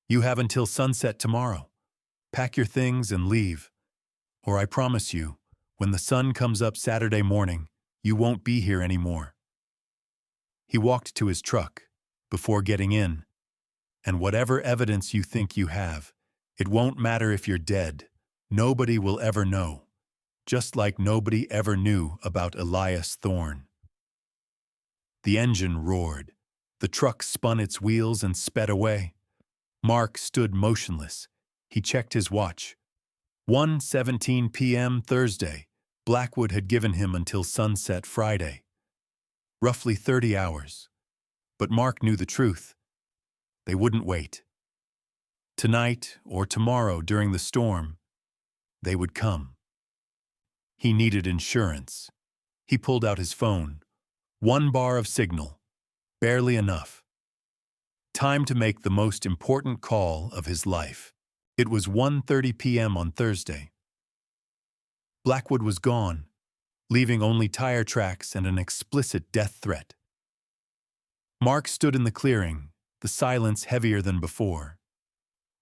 S1: You have until sunset tomorrow. Pack your things and leave. Or I promise you, when the sun comes up Saturday morning, you won't be here anymore. He walked to his truck before getting in. And whatever evidence you think you have, it won't matter if you're dead. Nobody will ever know. Just like nobody ever knew about Elias Thorne. The engine roared. The truck spun its wheels and sped away. Mark stood motionless. He checked his watch. 1:17 p.m. Thursday. Blackwood had given him until sunset Friday. Roughly 30 hours. But Mark knew the truth. They wouldn't wait. Tonight or tomorrow during the storm, they would come. He needed insurance. He pulled out his phone. 1 bar of signal. Barely enough. Time to make the most important call of his life. It was 1:30 p.m. on Thursday. Blackwood was gone, leaving only tire tracks and an explicit death threat. Mark stood in the clearing, the silence heavier than before.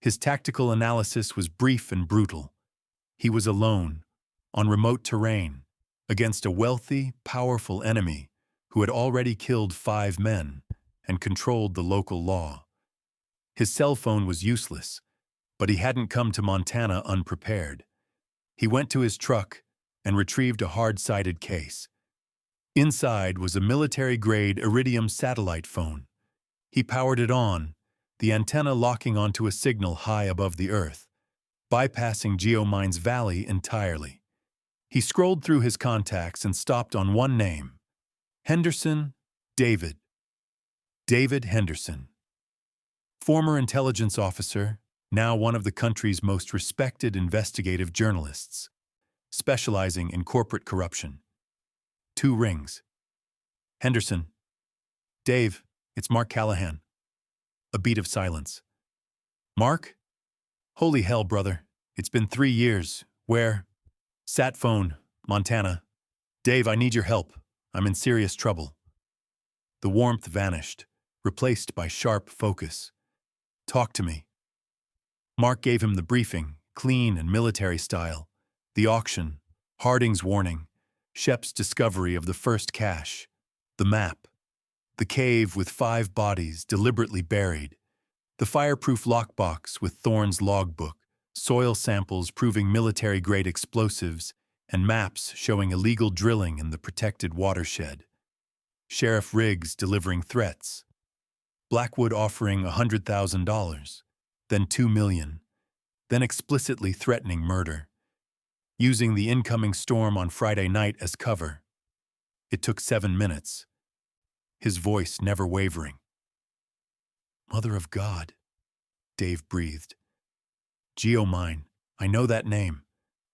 S1: His tactical analysis was brief and brutal. He was alone, on remote terrain, against a wealthy, powerful enemy who had already killed 5 men and controlled the local law. His cell phone was useless, but he hadn't come to Montana unprepared. He went to his truck and retrieved a hard-sided case. Inside was a military-grade Iridium satellite phone. He powered it on, the antenna locking onto a signal high above the earth, bypassing Geomine's valley entirely. He scrolled through his contacts and stopped on one name. Henderson, David. David Henderson. Former intelligence officer, now one of the country's most respected investigative journalists, specializing in corporate corruption. 2 rings. Henderson. Dave, it's Mark Callahan. A beat of silence. Mark? Holy hell, brother. It's been 3 years. Where? Sat phone, Montana. Dave, I need your help. I'm in serious trouble. The warmth vanished, replaced by sharp focus. Talk to me. Mark gave him the briefing, clean and military style. The auction, Harding's warning, Shep's discovery of the first cache, the map, the cave with 5 bodies deliberately buried, the fireproof lockbox with Thorne's logbook, soil samples proving military-grade explosives, and maps showing illegal drilling in the protected watershed. Sheriff Riggs delivering threats. Blackwood offering $100,000, then $2 million, then explicitly threatening murder, using the incoming storm on Friday night as cover. It took 7 minutes, his voice never wavering. Mother of God, Dave breathed. Geomine, I know that name.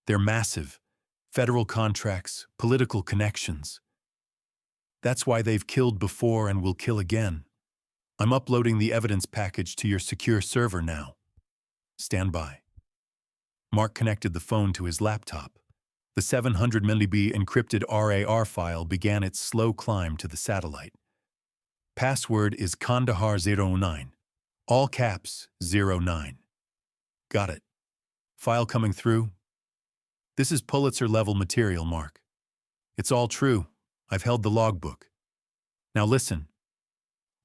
S1: They're massive. Federal contracts, political connections. That's why they've killed before and will kill again. I'm uploading the evidence package to your secure server now. Stand by. Mark connected the phone to his laptop. The 700 MB encrypted RAR file began its slow climb to the satellite. Password is Kandahar09. All caps, 09. Got it. File coming through? This is Pulitzer-level material, Mark. It's all true. I've held the logbook. Now listen.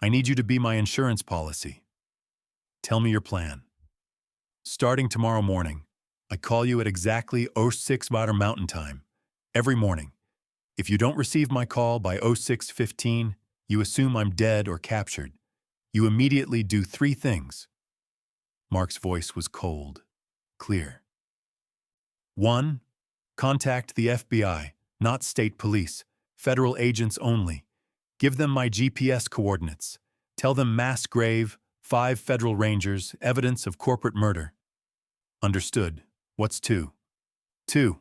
S1: I need you to be my insurance policy. Tell me your plan. Starting tomorrow morning, I call you at exactly 06 Mountain Time, every morning. If you don't receive my call by 06:15, you assume I'm dead or captured. You immediately do 3 things. Mark's voice was cold, clear. 1. Contact the FBI, not state police, federal agents only. Give them my GPS coordinates. Tell them mass grave, 5 federal rangers, evidence of corporate murder. Understood. What's 2? 2.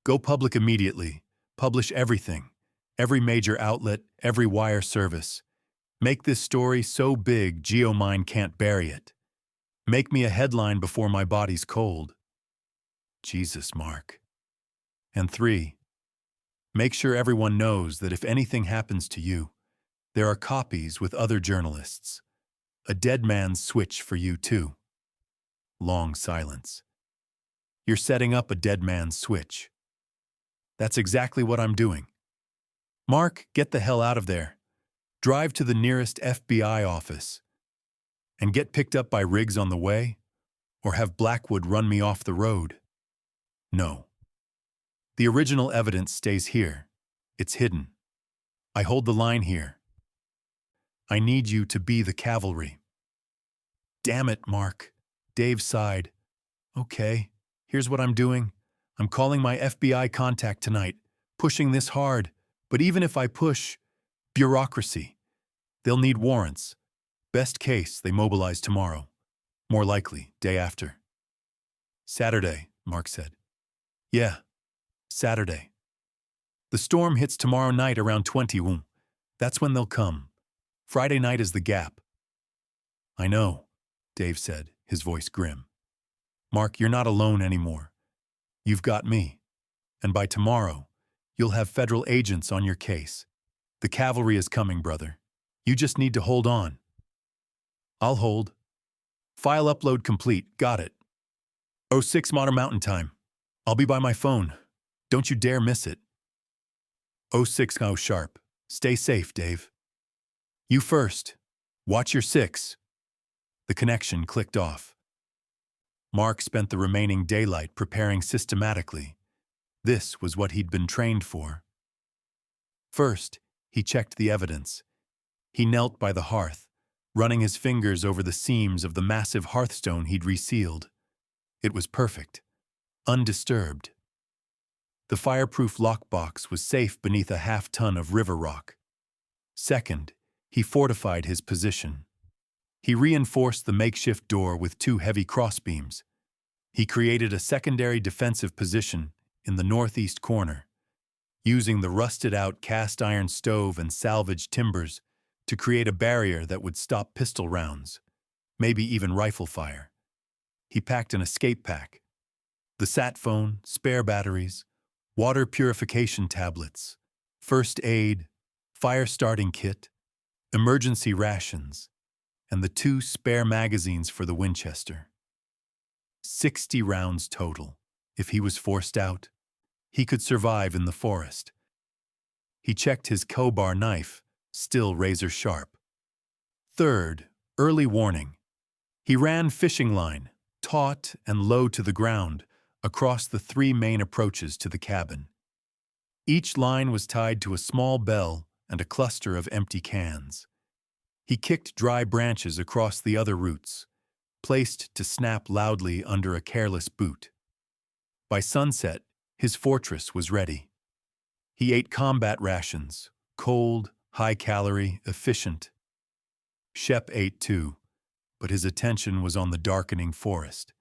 S1: Go public immediately. Publish everything. Every major outlet, every wire service. Make this story so big Geomine can't bury it. Make me a headline before my body's cold. Jesus, Mark. And 3. Make sure everyone knows that if anything happens to you, There are copies with other journalists. A dead man's switch for you, too. Long silence. You're setting up a dead man's switch. That's exactly what I'm doing. Mark, get the hell out of there. Drive to the nearest FBI office. And get picked up by Riggs on the way, or have Blackwood run me off the road. No. The original evidence stays here. It's hidden. I hold the line here. I need you to be the cavalry. Damn it, Mark. Dave sighed. Okay, here's what I'm doing. I'm calling my FBI contact tonight, pushing this hard. But even if I push, bureaucracy. They'll need warrants. Best case, they mobilize tomorrow. More likely, day after. Saturday, Mark said. Yeah, Saturday. The storm hits tomorrow night around 20. That's when they'll come. Friday night is the gap. I know, Dave said, his voice grim. Mark, you're not alone anymore. You've got me. And by tomorrow, you'll have federal agents on your case. The cavalry is coming, brother. You just need to hold on. I'll hold. File upload complete. Got it. 06 Modern Mountain Time. I'll be by my phone. Don't you dare miss it. 06 sharp. Stay safe, Dave. You first. Watch your 6. The connection clicked off. Mark spent the remaining daylight preparing systematically. This was what he'd been trained for. First, he checked the evidence. He knelt by the hearth, running his fingers over the seams of the massive hearthstone he'd resealed. It was perfect, undisturbed. The fireproof lockbox was safe beneath a half-ton of river rock. Second, he fortified his position. He reinforced the makeshift door with 2 heavy crossbeams. He created a secondary defensive position in the northeast corner, using the rusted-out cast-iron stove and salvaged timbers to create a barrier that would stop pistol rounds, maybe even rifle fire. He packed an escape pack, the sat phone, spare batteries, water purification tablets, first aid, fire starting kit, emergency rations, and the 2 spare magazines for the Winchester. 60 rounds total. If he was forced out, he could survive in the forest. He checked his crowbar knife, still razor sharp. Third, early warning. He ran fishing line, taut and low to the ground, across the 3 main approaches to the cabin. Each line was tied to a small bell and a cluster of empty cans. He kicked dry branches across the other routes, placed to snap loudly under a careless boot. By sunset, his fortress was ready. He ate combat rations, cold, high-calorie, efficient. Shep ate too, but his attention was on the darkening forest.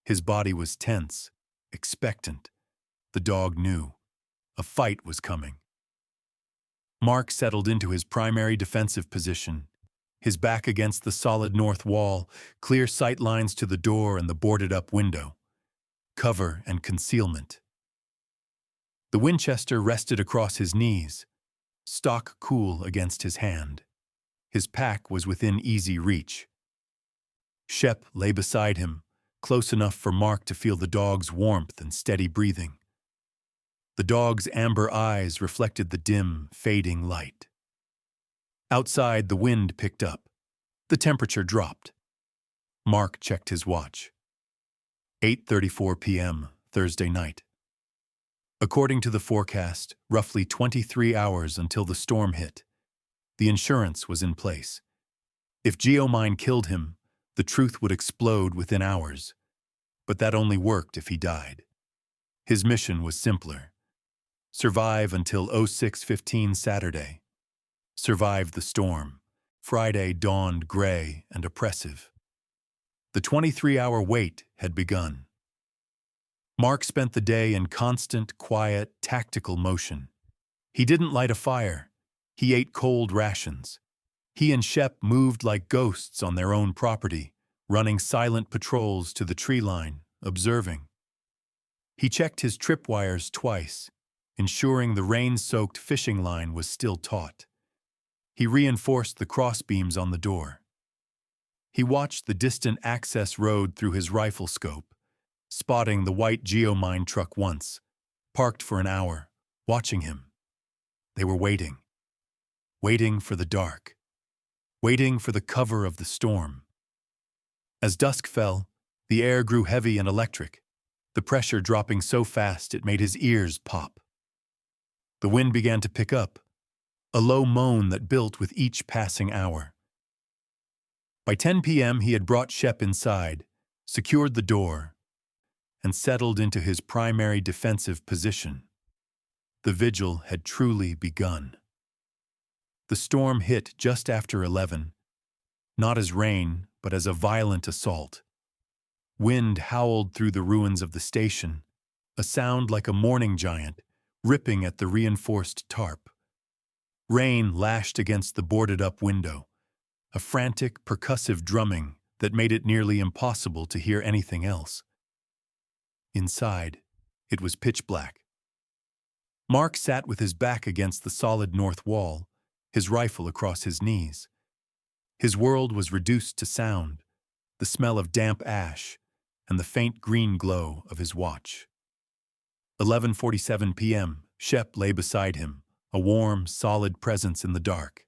S1: His body was tense, expectant. The dog knew. A fight was coming. Mark settled into his primary defensive position, his back against the solid north wall, clear sight lines to the door and the boarded-up window. Cover and concealment. The Winchester rested across his knees, stock cool against his hand. His pack was within easy reach. Shep lay beside him, close enough for Mark to feel the dog's warmth and steady breathing. The dog's amber eyes reflected the dim, fading light. Outside, the wind picked up. The temperature dropped. Mark checked his watch. 8:34 p.m., Thursday night. According to the forecast, roughly 23 hours until the storm hit. The insurance was in place. If geomine killed him, the truth would explode within hours. But that only worked if he died. His mission was simpler. Survive until 06:15 Saturday. Survive the storm. Friday dawned gray and oppressive. The 23-hour wait had begun. Mark spent the day in constant, quiet, tactical motion. He didn't light a fire. He ate cold rations. He and Shep moved like ghosts on their own property, running silent patrols to the tree line, observing. He checked his tripwires twice, ensuring the rain-soaked fishing line was still taut. He reinforced the crossbeams on the door. He watched the distant access road through his rifle scope, spotting the white geomine truck once, parked for an hour, watching him. They were waiting. Waiting for the dark. Waiting for the cover of the storm. As dusk fell, the air grew heavy and electric, the pressure dropping so fast it made his ears pop. The wind began to pick up, a low moan that built with each passing hour. By 10 p.m. he had brought Shep inside, secured the door, and settled into his primary defensive position. The vigil had truly begun. The storm hit just after 11, not as rain, but as a violent assault. Wind howled through the ruins of the station, a sound like a mourning giant ripping at the reinforced tarp. Rain lashed against the boarded-up window, a frantic, percussive drumming that made it nearly impossible to hear anything else. Inside, it was pitch black. Mark sat with his back against the solid north wall, his rifle across his knees. His world was reduced to sound, the smell of damp ash, and the faint green glow of his watch. 11:47 p.m., Shep lay beside him, a warm, solid presence in the dark.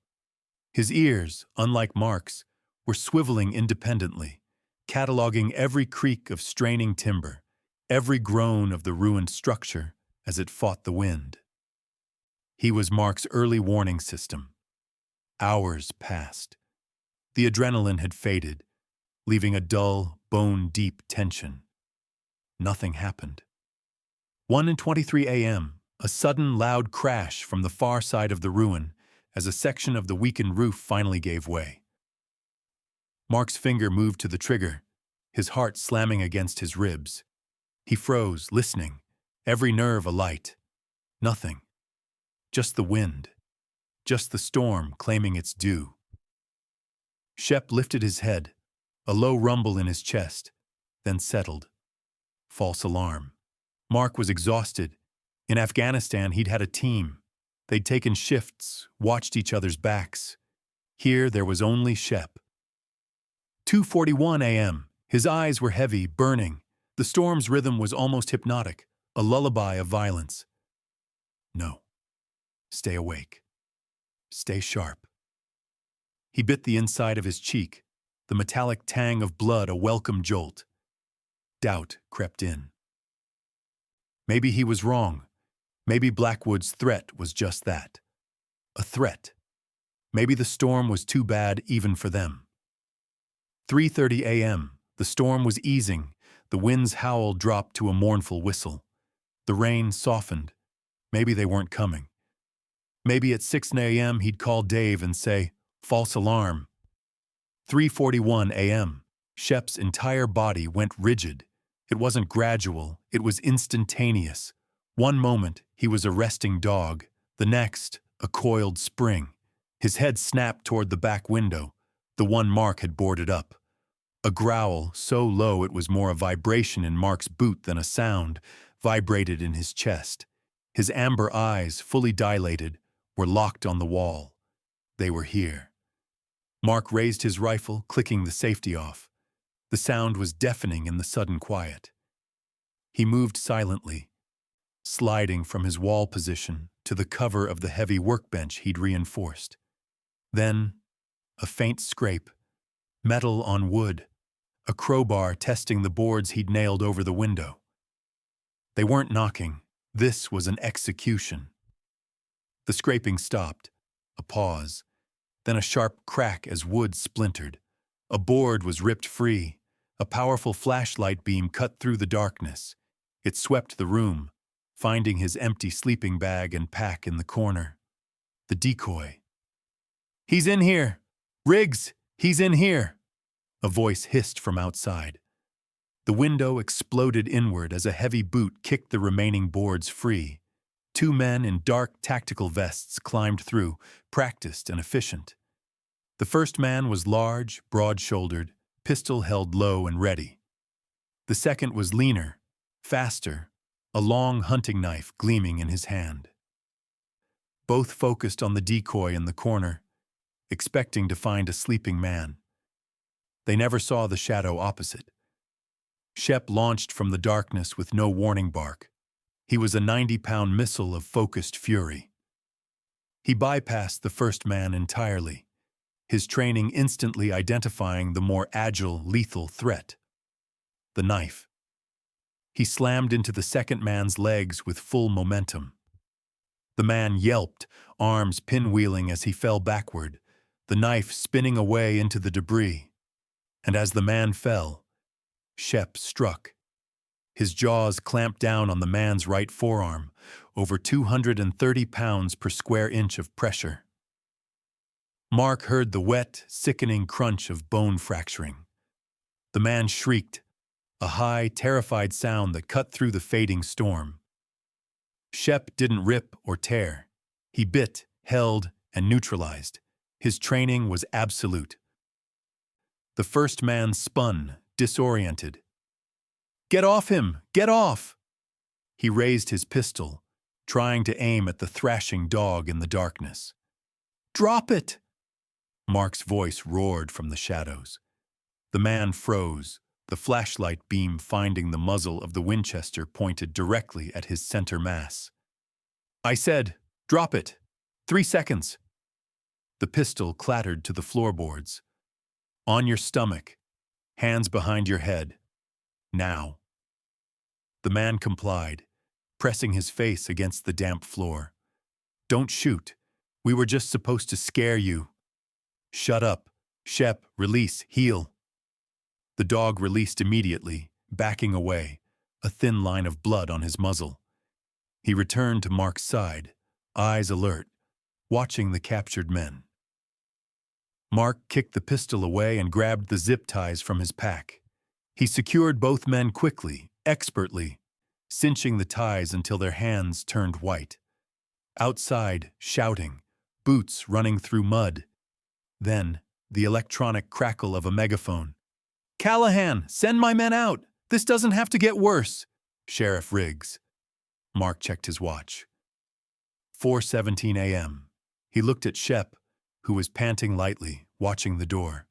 S1: His ears, unlike Mark's, were swiveling independently, cataloging every creak of straining timber, every groan of the ruined structure as it fought the wind. He was Mark's early warning system. Hours passed. The adrenaline had faded, leaving a dull, bone-deep tension. Nothing happened. 1:23 a.m., a sudden loud crash from the far side of the ruin as a section of the weakened roof finally gave way. Mark's finger moved to the trigger, his heart slamming against his ribs. He froze, listening, every nerve alight. Nothing. Just the wind. Just the storm claiming its due. Shep lifted his head, a low rumble in his chest, then settled. False alarm. Mark was exhausted. In Afghanistan, he'd had a team. They'd taken shifts, watched each other's backs. Here, there was only Shep. 2:41 a.m. His eyes were heavy, burning. The storm's rhythm was almost hypnotic, a lullaby of violence. No. Stay awake. Stay sharp. He bit the inside of his cheek, the metallic tang of blood a welcome jolt. Doubt crept in. Maybe he was wrong. Maybe Blackwood's threat was just that. A threat. Maybe the storm was too bad even for them. 3:30 a.m. The storm was easing. The wind's howl dropped to a mournful whistle. The rain softened. Maybe they weren't coming. Maybe at 6 a.m. he'd call Dave and say, "False alarm." 3:41 a.m. Shep's entire body went rigid. It wasn't gradual, it was instantaneous. One moment, he was a resting dog. The next, a coiled spring. His head snapped toward the back window, the one Mark had boarded up. A growl, so low it was more a vibration in Mark's boot than a sound, vibrated in his chest. His amber eyes, fully dilated, were locked on the wall. They were here. Mark raised his rifle, clicking the safety off. The sound was deafening in the sudden quiet. He moved silently, sliding from his wall position to the cover of the heavy workbench he'd reinforced. Then, a faint scrape, metal on wood, a crowbar testing the boards he'd nailed over the window. They weren't knocking. This was an execution. The scraping stopped, a pause, then a sharp crack as wood splintered. A board was ripped free. A powerful flashlight beam cut through the darkness. It swept the room, finding his empty sleeping bag and pack in the corner. The decoy. "He's in here! Riggs, he's in here!" A voice hissed from outside. The window exploded inward as a heavy boot kicked the remaining boards free. Two men in dark tactical vests climbed through, practiced and efficient. The first man was large, broad-shouldered, pistol held low and ready. The second was leaner, faster, a long hunting knife gleaming in his hand. Both focused on the decoy in the corner, expecting to find a sleeping man. They never saw the shadow opposite. Shep launched from the darkness with no warning bark. He was a 90-pound missile of focused fury. He bypassed the first man entirely, his training instantly identifying the more agile, lethal threat: the knife. He slammed into the second man's legs with full momentum. The man yelped, arms pinwheeling as he fell backward, the knife spinning away into the debris. And as the man fell, Shep struck. His jaws clamped down on the man's right forearm, over 230 pounds per square inch of pressure. Mark heard the wet, sickening crunch of bone fracturing. The man shrieked, a high, terrified sound that cut through the fading storm. Shep didn't rip or tear. He bit, held, and neutralized. His training was absolute. The first man spun, disoriented. "Get off him! Get off!" He raised his pistol, trying to aim at the thrashing dog in the darkness. "Drop it!" Mark's voice roared from the shadows. The man froze, the flashlight beam finding the muzzle of the Winchester pointed directly at his center mass. "I said, drop it! 3 seconds!" The pistol clattered to the floorboards. "On your stomach. Hands behind your head. Now." The man complied, pressing his face against the damp floor. "Don't shoot. We were just supposed to scare you." "Shut up. Shep, release, heel." The dog released immediately, backing away, a thin line of blood on his muzzle. He returned to Mark's side, eyes alert, watching the captured men. Mark kicked the pistol away and grabbed the zip ties from his pack. He secured both men quickly, expertly, cinching the ties until their hands turned white. Outside, shouting, boots running through mud. Then, the electronic crackle of a megaphone. "Callahan, send my men out! This doesn't have to get worse!" "Sheriff Riggs." Mark checked his watch. 4:17 a.m. He looked at Shep, who was panting lightly, watching the door.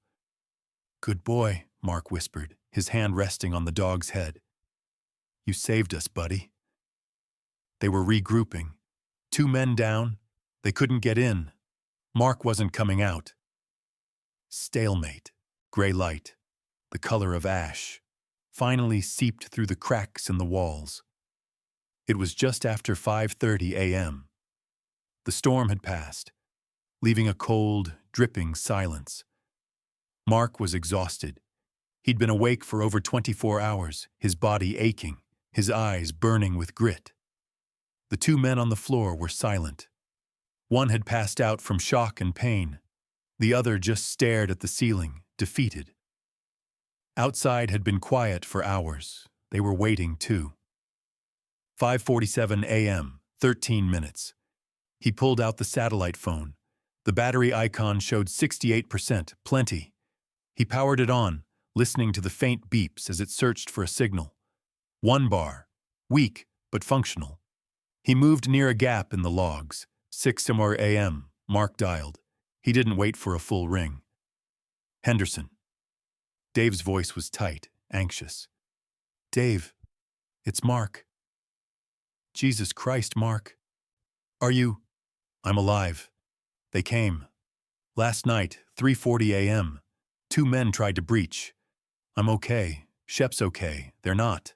S1: "Good boy," Mark whispered, his hand resting on the dog's head. "You saved us, buddy." They were regrouping. 2 men down. They couldn't get in. Mark wasn't coming out. Stalemate. Gray light, the color of ash, finally seeped through the cracks in the walls. It was just after 5:30 a.m. The storm had passed, leaving a cold, dripping silence. Mark was exhausted. He'd been awake for over 24 hours, his body aching, his eyes burning with grit. The 2 men on the floor were silent. One had passed out from shock and pain. The other just stared at the ceiling, defeated. Outside had been quiet for hours. They were waiting, too. 5:47 a.m., 13 minutes. He pulled out the satellite phone. The battery icon showed 68%, plenty. He powered it on, listening to the faint beeps as it searched for a signal. 1 bar, weak but functional. He moved near a gap in the logs. 6:00 a.m., Mark dialed. He didn't wait for a full ring. "Henderson." Dave's voice was tight, anxious. "Dave, it's Mark." "Jesus Christ, Mark. Are you—" "I'm alive. They came. Last night, 3:40 a.m. 2 men tried to breach. I'm okay. Shep's okay. They're not."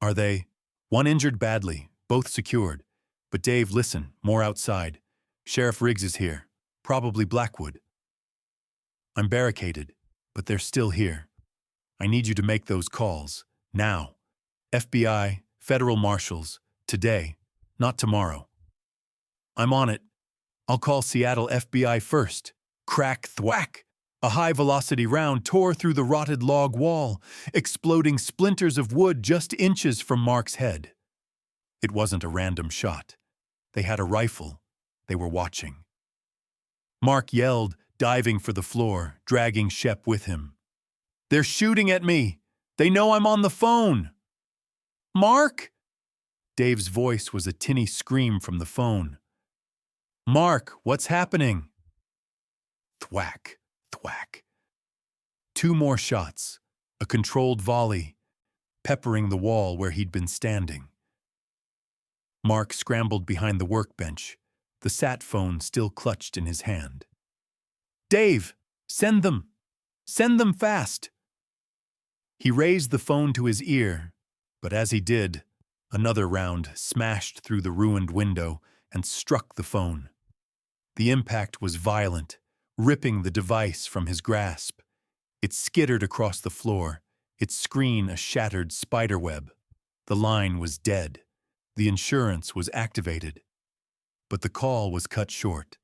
S1: "Are they?" "One injured badly, both secured. But Dave, listen, more outside. Sheriff Riggs is here. Probably Blackwood." "I'm barricaded, but they're still here. I need you to make those calls. Now. FBI, federal marshals. Today, not tomorrow." "I'm on it. I'll call Seattle FBI first." Crack, thwack! A high-velocity round tore through the rotted log wall, exploding splinters of wood just inches from Mark's head. It wasn't a random shot. They had a rifle. They were watching. Mark yelled, diving for the floor, dragging Shep with him. "They're shooting at me! They know I'm on the phone!" "Mark?" Dave's voice was a tinny scream from the phone. "Mark, what's happening?" Thwack, thwack. Two more shots, a controlled volley, peppering the wall where he'd been standing. Mark scrambled behind the workbench, the sat phone still clutched in his hand. "Dave, send them! Send them fast!" He raised the phone to his ear, but as he did, another round smashed through the ruined window and struck the phone. The impact was violent, ripping the device from his grasp. It skittered across the floor, its screen a shattered spiderweb. The line was dead. The insurance was activated. But the call was cut short.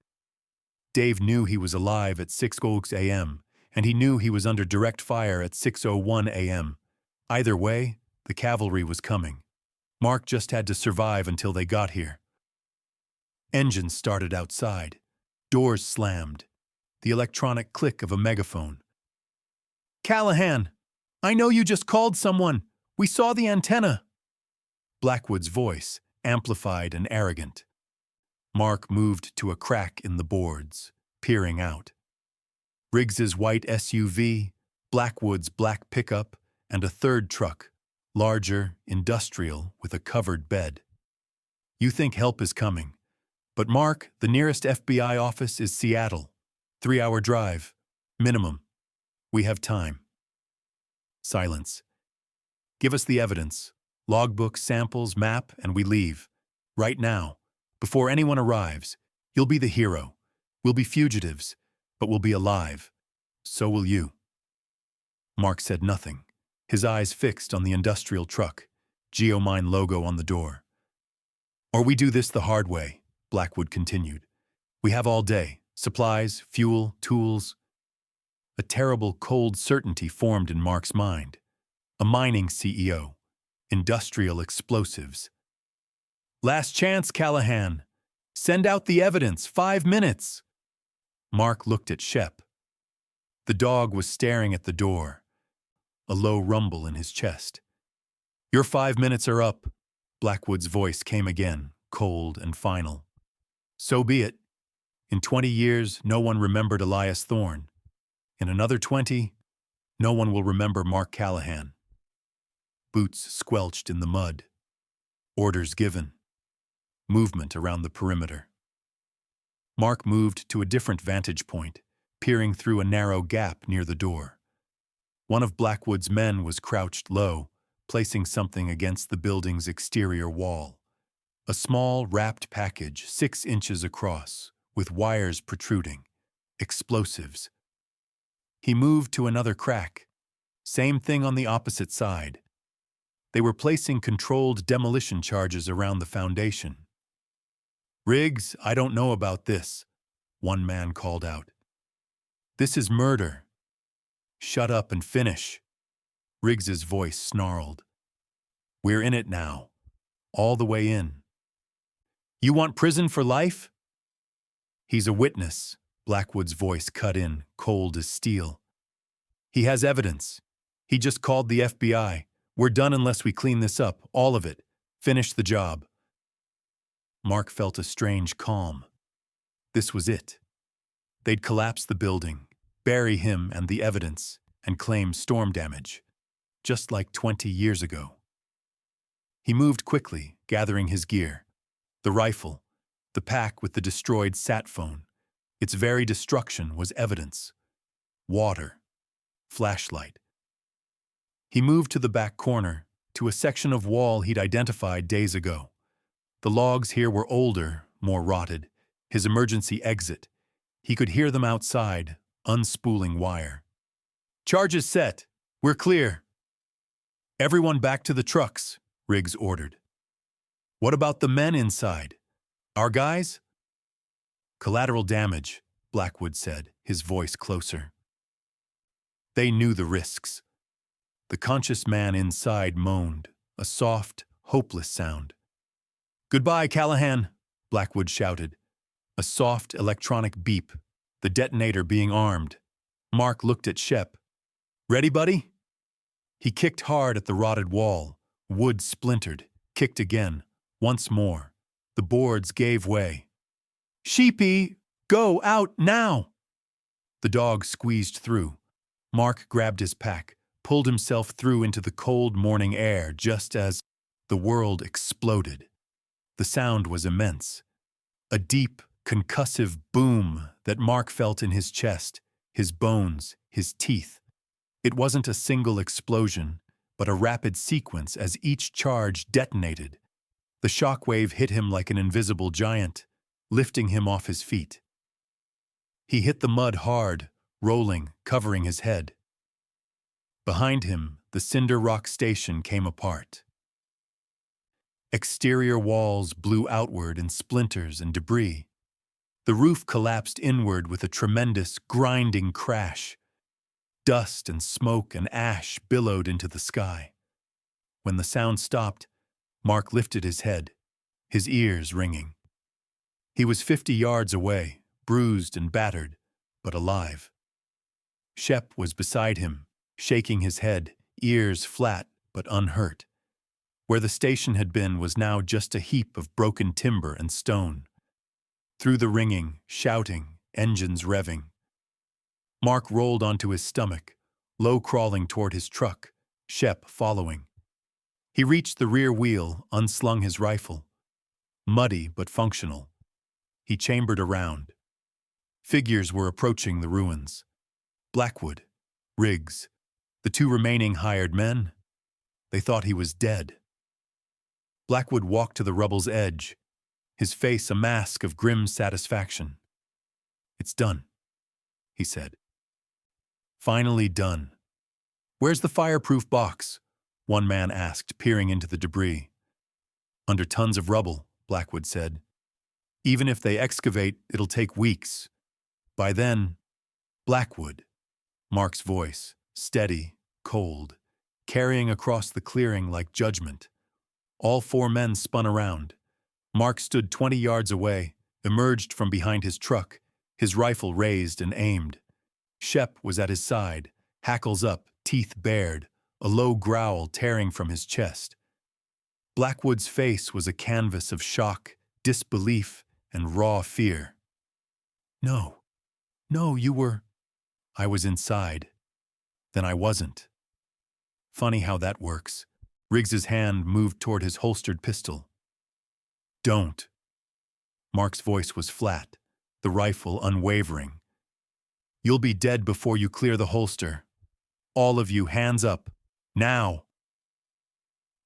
S1: Dave knew he was alive at 6:00 a.m., and he knew he was under direct fire at 6:01 a.m. Either way, the cavalry was coming. Mark just had to survive until they got here. Engines started outside. Doors slammed. The electronic click of a megaphone. "Callahan! I know you just called someone! We saw the antenna!" Blackwood's voice, amplified and arrogant. Mark moved to a crack in the boards, peering out. Riggs's white SUV, Blackwood's black pickup, and a third truck, larger, industrial, with a covered bed. "You think help is coming. But Mark, the nearest FBI office is Seattle. 3-hour drive. Minimum. We have time." Silence. "Give us the evidence. Logbook, samples, map, and we leave. Right now. Before anyone arrives. You'll be the hero. We'll be fugitives, but we'll be alive. So will you." Mark said nothing, his eyes fixed on the industrial truck, Geomine logo on the door. "Or we do this the hard way," Blackwood continued. "We have all day. Supplies, fuel, tools." A terrible, cold certainty formed in Mark's mind. A mining CEO. Industrial explosives. "Last chance, Callahan. Send out the evidence. 5 minutes." Mark looked at Shep. The dog was staring at the door, a low rumble in his chest. "Your 5 minutes are up." Blackwood's voice came again, cold and final. "So be it. In 20 years, no one remembered Elias Thorne. In another 20, no one will remember Mark Callahan." Boots squelched in the mud. Orders given. Movement around the perimeter. Mark moved to a different vantage point, peering through a narrow gap near the door. One of Blackwood's men was crouched low, placing something against the building's exterior wall. A small, wrapped package 6 inches across, with wires protruding. Explosives. He moved to another crack. Same thing on the opposite side. They were placing controlled demolition charges around the foundation. "Riggs, I don't know about this," one man called out. "This is murder." "Shut up and finish." Riggs's voice snarled. "We're in it now. All the way in." "You want prison for life?" "He's a witness," Blackwood's voice cut in, cold as steel. "He has evidence. He just called the FBI. We're done unless we clean this up, all of it. Finish the job." Mark felt a strange calm. This was it. They'd collapse the building, bury him and the evidence, and claim storm damage, just like 20 years ago. He moved quickly, gathering his gear. The rifle, the pack with the destroyed sat phone. Its very destruction was evidence. Water. Flashlight. He moved to the back corner, to a section of wall he'd identified days ago. The logs here were older, more rotted. His emergency exit. He could hear them outside, unspooling wire. "Charges set. We're clear." "Everyone back to the trucks," Riggs ordered. "What about the men inside? Our guys?" "Collateral damage," Blackwood said, his voice closer. They knew the risks. The conscious man inside moaned, a soft, hopeless sound. "Goodbye, Callahan," Blackwood shouted. A soft electronic beep, the detonator being armed. Mark looked at Shep. "Ready, buddy?" He kicked hard at the rotted wall. Wood splintered, kicked again, once more. The boards gave way. "Sheepy, go out now!" The dog squeezed through. Mark grabbed his pack, pulled himself through into the cold morning air just as the world exploded. The sound was immense. A deep, concussive boom that Mark felt in his chest, his bones, his teeth. It wasn't a single explosion, but a rapid sequence as each charge detonated. The shockwave hit him like an invisible giant, lifting him off his feet. He hit the mud hard, rolling, covering his head. Behind him, the cinder rock station came apart. Exterior walls blew outward in splinters and debris. The roof collapsed inward with a tremendous, grinding crash. Dust and smoke and ash billowed into the sky. When the sound stopped, Mark lifted his head, his ears ringing. He was 50 yards away, bruised and battered, but alive. Shep was beside him, shaking his head, ears flat but unhurt. Where the station had been was now just a heap of broken timber and stone. Through the ringing, shouting, engines revving. Mark rolled onto his stomach, low-crawling toward his truck, Shep following. He reached the rear wheel, unslung his rifle. Muddy but functional. He chambered around. Figures were approaching the ruins. Blackwood, Riggs, the two remaining hired men. They thought he was dead. Blackwood walked to the rubble's edge, his face a mask of grim satisfaction. "It's done," he said. "Finally done." "Where's the fireproof box?" one man asked, peering into the debris. "Under tons of rubble," Blackwood said. "Even if they excavate, it'll take weeks. By then—" "Blackwood," Mark's voice, steady, cold, carrying across the clearing like judgment. All four men spun around. Mark stood 20 yards away, emerged from behind his truck, his rifle raised and aimed. Shep was at his side, hackles up, teeth bared, a low growl tearing from his chest. Blackwood's face was a canvas of shock, disbelief, and raw fear. "No, you were—" "I was inside. Then I wasn't." Funny how that works. Riggs's hand moved toward his holstered pistol. "Don't." Mark's voice was flat, the rifle unwavering. "You'll be dead before you clear the holster. All of you, hands up. Now!"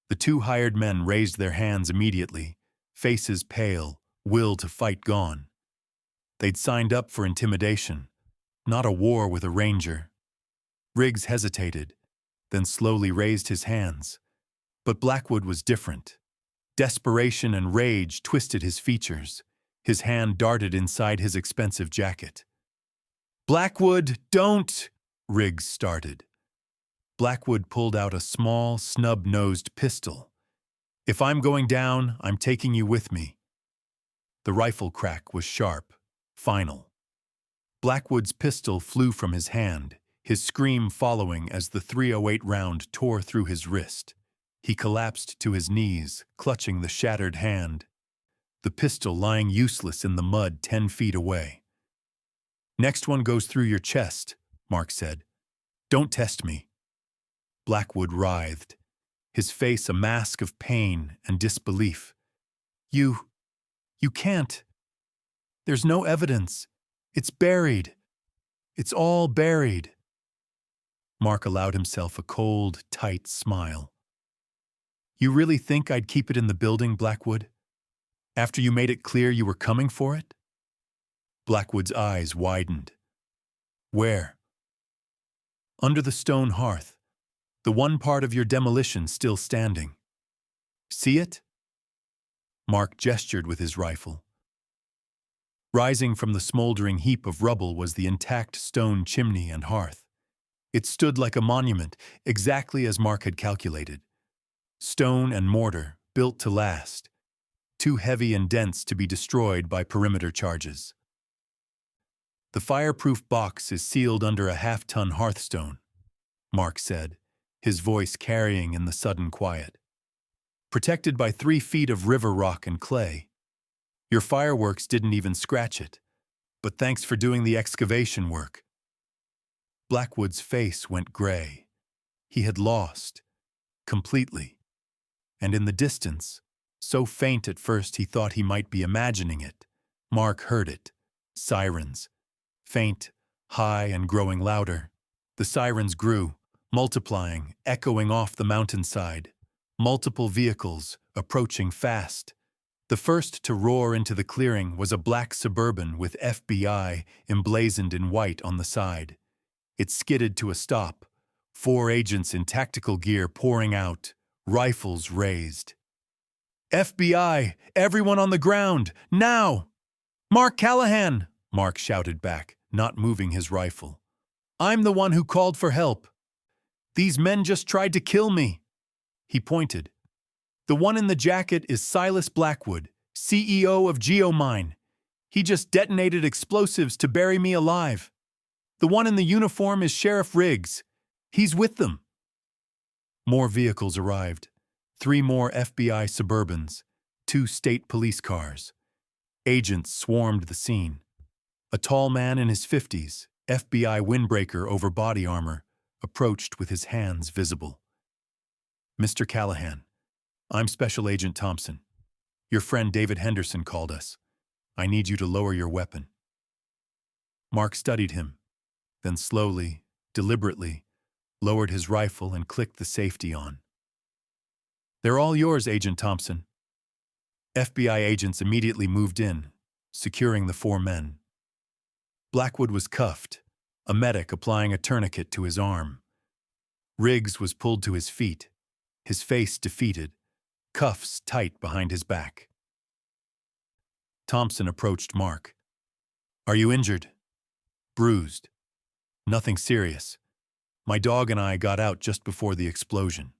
S1: The two hired men raised their hands immediately, faces pale, will to fight gone. They'd signed up for intimidation, not a war with a ranger. Riggs hesitated, then slowly raised his hands. But Blackwood was different. Desperation and rage twisted his features. His hand darted inside his expensive jacket. "Blackwood, don't!" Riggs started. Blackwood pulled out a small, snub-nosed pistol. "If I'm going down, I'm taking you with me." The rifle crack was sharp, final. Blackwood's pistol flew from his hand, his scream following as the .308 round tore through his wrist. He collapsed to his knees, clutching the shattered hand, the pistol lying useless in the mud 10 feet away. "Next one goes through your chest," Mark said. "Don't test me." Blackwood writhed, his face a mask of pain and disbelief. You can't. There's no evidence. It's buried. It's all buried." Mark allowed himself a cold, tight smile. "You really think I'd keep it in the building, Blackwood? After you made it clear you were coming for it?" Blackwood's eyes widened. "Where?" "Under the stone hearth. The one part of your demolition still standing. See it?" Mark gestured with his rifle. Rising from the smoldering heap of rubble was the intact stone chimney and hearth. It stood like a monument, exactly as Mark had calculated. Stone and mortar, built to last, too heavy and dense to be destroyed by perimeter charges. "The fireproof box is sealed under a half-ton hearthstone," Mark said, his voice carrying in the sudden quiet. "Protected by 3 feet of river rock and clay. Your fireworks didn't even scratch it, but thanks for doing the excavation work." Blackwood's face went gray. He had lost, completely. And in the distance, so faint at first he thought he might be imagining it, Mark heard it. Sirens. Faint, high, and growing louder. The sirens grew, multiplying, echoing off the mountainside. Multiple vehicles, approaching fast. The first to roar into the clearing was a black Suburban with FBI emblazoned in white on the side. It skidded to a stop, 4 agents in tactical gear pouring out, rifles raised. FBI! Everyone on the ground! Now! Mark Callahan! Mark shouted back, not moving his rifle. I'm the one who called for help. These men just tried to kill me. He pointed. The one in the jacket is Silas Blackwood, CEO of Geomine. He just detonated explosives to bury me alive. The one in the uniform is Sheriff Riggs. He's with them. More vehicles arrived. 3 more FBI Suburbans, 2 state police cars. Agents swarmed the scene. A tall man in his 50s, FBI windbreaker over body armor, approached with his hands visible. Mr. Callahan, I'm Special Agent Thompson. Your friend David Henderson called us. I need you to lower your weapon. Mark studied him, then slowly, deliberately, lowered his rifle and clicked the safety on. They're all yours, Agent Thompson. FBI agents immediately moved in, securing the 4 men. Blackwood was cuffed, a medic applying a tourniquet to his arm. Riggs was pulled to his feet, his face defeated, cuffs tight behind his back. Thompson approached Mark. Are you injured? Bruised. Nothing serious. My dog and I got out just before the explosion.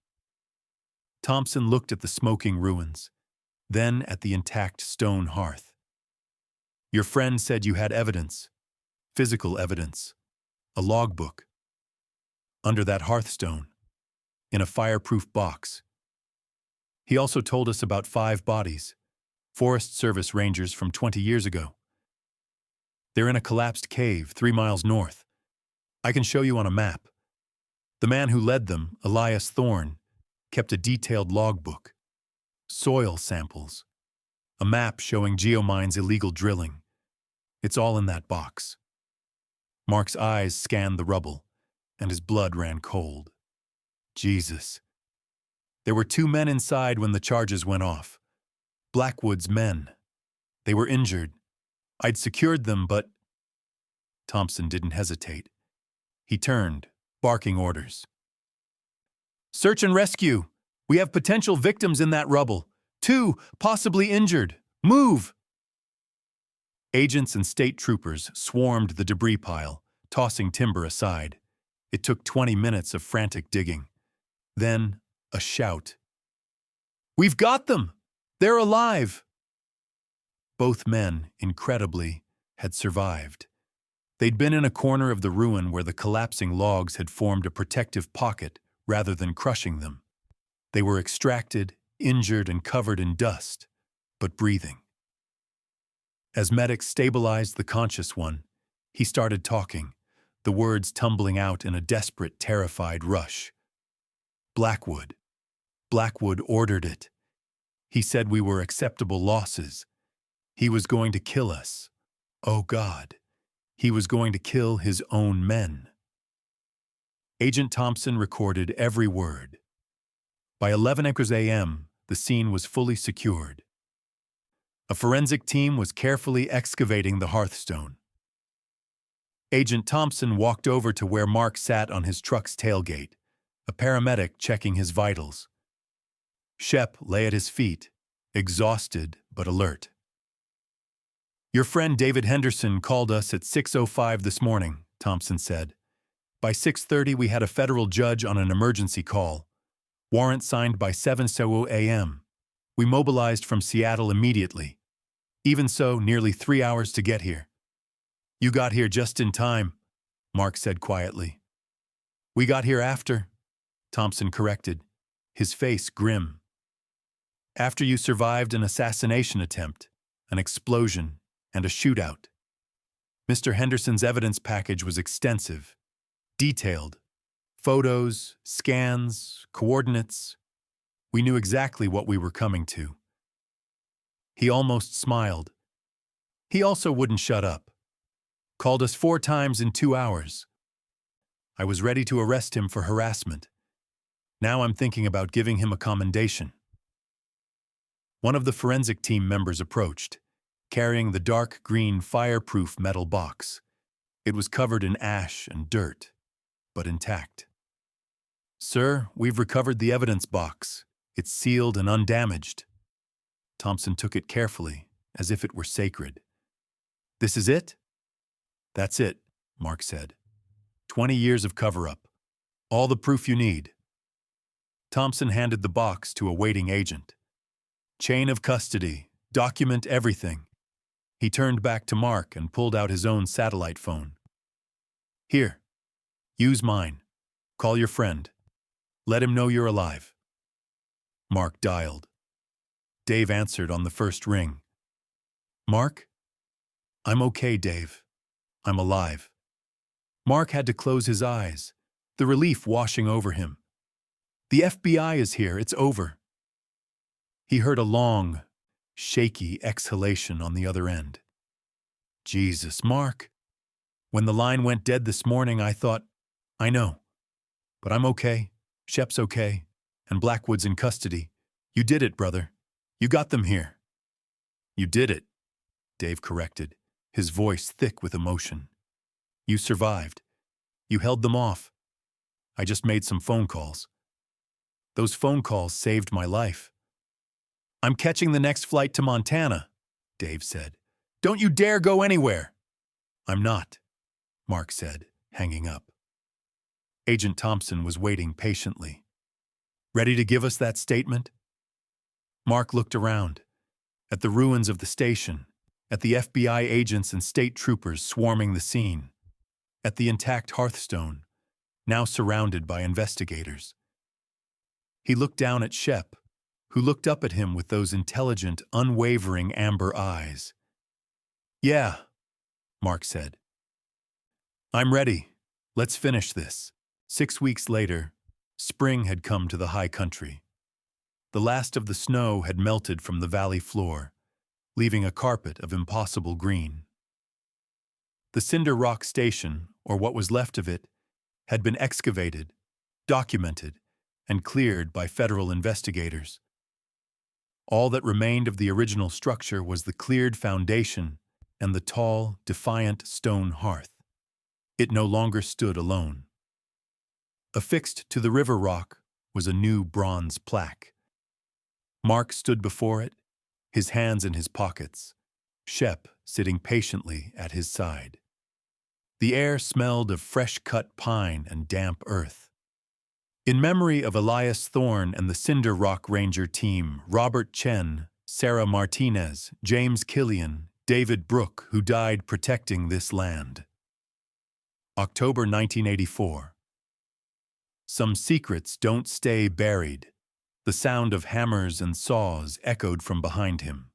S1: Thompson looked at the smoking ruins, then at the intact stone hearth. Your friend said you had evidence, physical evidence, a logbook. Under that hearthstone, in a fireproof box. He also told us about 5 bodies, Forest Service rangers from 20 years ago. They're in a collapsed cave 3 miles north. I can show you on a map. The man who led them, Elias Thorne, kept a detailed logbook, soil samples, a map showing Geomine's illegal drilling. It's all in that box. Mark's eyes scanned the rubble, and his blood ran cold. Jesus. There were 2 men inside when the charges went off. Blackwood's men. They were injured. I'd secured them, but... Thompson didn't hesitate. He turned, barking orders. Search and rescue. We have potential victims in that rubble. 2, possibly injured. Move! Agents and state troopers swarmed the debris pile, tossing timber aside. It took 20 minutes of frantic digging. Then, a shout. We've got them! They're alive! Both men, incredibly, had survived. They'd been in a corner of the ruin where the collapsing logs had formed a protective pocket rather than crushing them. They were extracted, injured, and covered in dust, but breathing. As medics stabilized the conscious one, he started talking, the words tumbling out in a desperate, terrified rush. Blackwood. Blackwood ordered it. He said we were acceptable losses. He was going to kill us. Oh God. He was going to kill his own men. Agent Thompson recorded every word. By 11 a.m., the scene was fully secured. A forensic team was carefully excavating the hearthstone. Agent Thompson walked over to where Mark sat on his truck's tailgate, a paramedic checking his vitals. Shep lay at his feet, exhausted but alert. Your friend David Henderson called us at 6:05 this morning, Thompson said. By 6:30 we had a federal judge on an emergency call. Warrant signed by 7:00 a.m. We mobilized from Seattle immediately. Even so, nearly 3 hours to get here. You got here just in time, Mark said quietly. We got here after, Thompson corrected, his face grim. After you survived an assassination attempt, an explosion, and a shootout. Mr. Henderson's evidence package was extensive. Detailed. Photos, scans, coordinates. We knew exactly what we were coming to. He almost smiled. He also wouldn't shut up. Called us 4 times in 2 hours. I was ready to arrest him for harassment. Now I'm thinking about giving him a commendation. One of the forensic team members approached, carrying the dark green fireproof metal box. It was covered in ash and dirt, but intact. "Sir, we've recovered the evidence box. It's sealed and undamaged." Thompson took it carefully, as if it were sacred. "This is it?" "That's it," Mark said. 20 years of cover-up. All the proof you need." Thompson handed the box to a waiting agent. "Chain of custody. Document everything." He turned back to Mark and pulled out his own satellite phone. "Here. Use mine. Call your friend. Let him know you're alive." Mark dialed. Dave answered on the first ring. "Mark?" "I'm okay, Dave. I'm alive." Mark had to close his eyes, the relief washing over him. "The FBI is here. It's over." He heard a long, shaky exhalation on the other end. "Jesus, Mark. When the line went dead this morning, I thought, I know. But I'm okay. Shep's okay. And Blackwood's in custody. You did it, brother. You got them here." "You did it," Dave corrected, his voice thick with emotion. "You survived. You held them off. I just made some phone calls. Those phone calls saved my life." "I'm catching the next flight to Montana," Dave said. "Don't you dare go anywhere." "I'm not," Mark said, hanging up. Agent Thompson was waiting patiently. "Ready to give us that statement?" Mark looked around, at the ruins of the station, at the FBI agents and state troopers swarming the scene, at the intact hearthstone, now surrounded by investigators. He looked down at Shep, who looked up at him with those intelligent, unwavering amber eyes. "Yeah," Mark said. "I'm ready. Let's finish this." 6 weeks later, spring had come to the high country. The last of the snow had melted from the valley floor, leaving a carpet of impossible green. The Cinder Rock Station, or what was left of it, had been excavated, documented, and cleared by federal investigators. All that remained of the original structure was the cleared foundation and the tall, defiant stone hearth. It no longer stood alone. Affixed to the river rock was a new bronze plaque. Mark stood before it, his hands in his pockets, Shep sitting patiently at his side. The air smelled of fresh-cut pine and damp earth. In memory of Elias Thorne and the Cinder Rock Ranger team, Robert Chen, Sarah Martinez, James Killian, David Brooke, who died protecting this land. October 1984. Some secrets don't stay buried. The sound of hammers and saws echoed from behind him.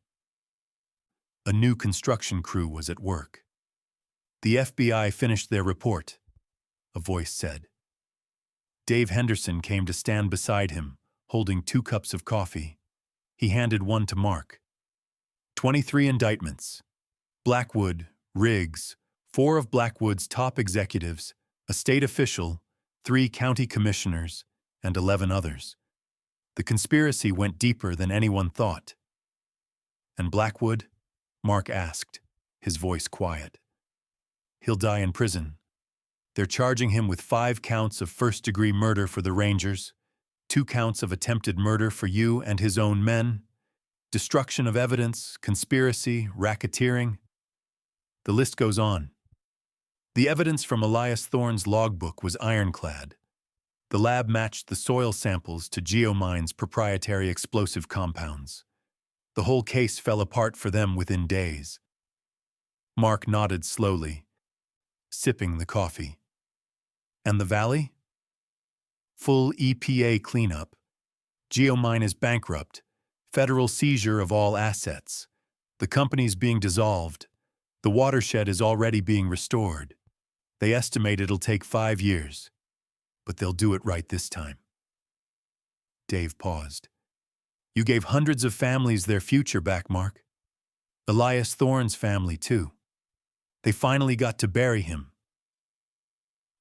S1: A new construction crew was at work. "The FBI finished their report," a voice said. Dave Henderson came to stand beside him, holding 2 cups of coffee. He handed one to Mark. 23 indictments. Blackwood, Riggs, 4 of Blackwood's top executives, a state official, 3 county commissioners, and 11 others. The conspiracy went deeper than anyone thought. "And Blackwood?" Mark asked, his voice quiet. "He'll die in prison. They're charging him with 5 counts of first-degree murder for the Rangers, 2 counts of attempted murder for you and his own men, destruction of evidence, conspiracy, racketeering. The list goes on." The evidence from Elias Thorne's logbook was ironclad. The lab matched the soil samples to Geomine's proprietary explosive compounds. The whole case fell apart for them within days. Mark nodded slowly, sipping the coffee. "And the valley?" "Full EPA cleanup. Geomine is bankrupt. Federal seizure of all assets. The company's being dissolved. The watershed is already being restored. They estimate it'll take 5 years, but they'll do it right this time. Dave paused. You gave hundreds of families their future back, Mark. Elias Thorne's family, too. They finally got to bury him.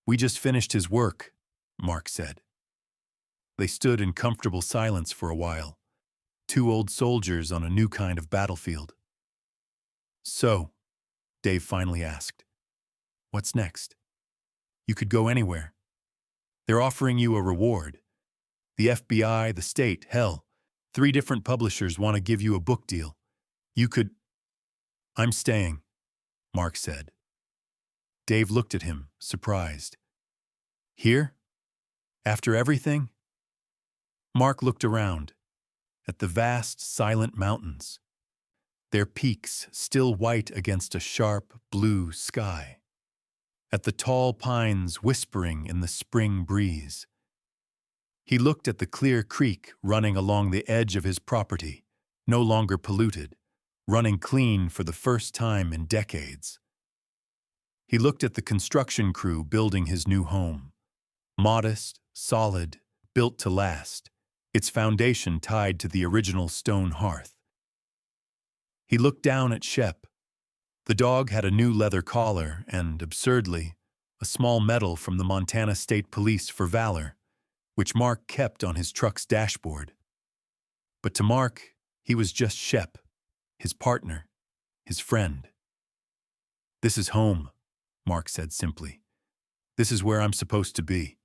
S1: We just finished his work, Mark said. They stood in comfortable silence for a while, two old soldiers on a new kind of battlefield. So, Dave finally asked, what's next? You could go anywhere. They're offering you a reward. The FBI, the state, hell, 3 different publishers want to give you a book deal. You could... I'm staying, Mark said. Dave looked at him, surprised. Here? After everything? Mark looked around, at the vast, silent mountains, their peaks still white against a sharp, blue sky, at the tall pines whispering in the spring breeze. He looked at the clear creek running along the edge of his property, no longer polluted, running clean for the first time in decades. He looked at the construction crew building his new home, modest, solid, built to last, its foundation tied to the original stone hearth. He looked down at Shep. The dog had a new leather collar and, absurdly, a small medal from the Montana State Police for valor, which Mark kept on his truck's dashboard. But to Mark, he was just Shep, his partner, his friend. This is home, Mark said simply. This is where I'm supposed to be.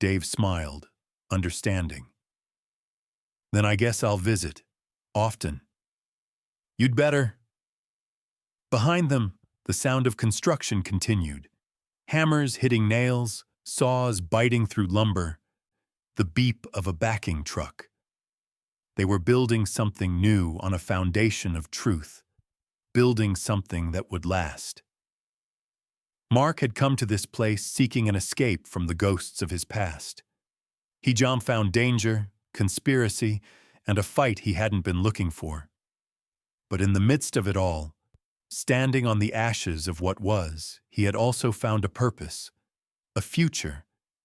S1: Dave smiled, understanding. Then I guess I'll visit, often. You'd better. Behind them, the sound of construction continued. Hammers hitting nails, saws biting through lumber, the beep of a backing truck. They were building something new on a foundation of truth, building something that would last. Mark had come to this place seeking an escape from the ghosts of his past. He found danger, conspiracy, and a fight he hadn't been looking for. But in the midst of it all, standing on the ashes of what was, he had also found a purpose, a future,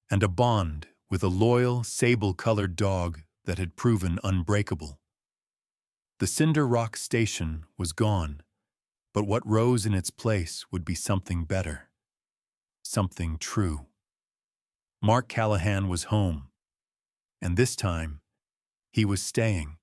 S1: and a bond with a loyal, sable-colored dog that had proven unbreakable. The Cinder Rock Station was gone, but what rose in its place would be something better, something true. Mark Callahan was home, and this time, he was staying.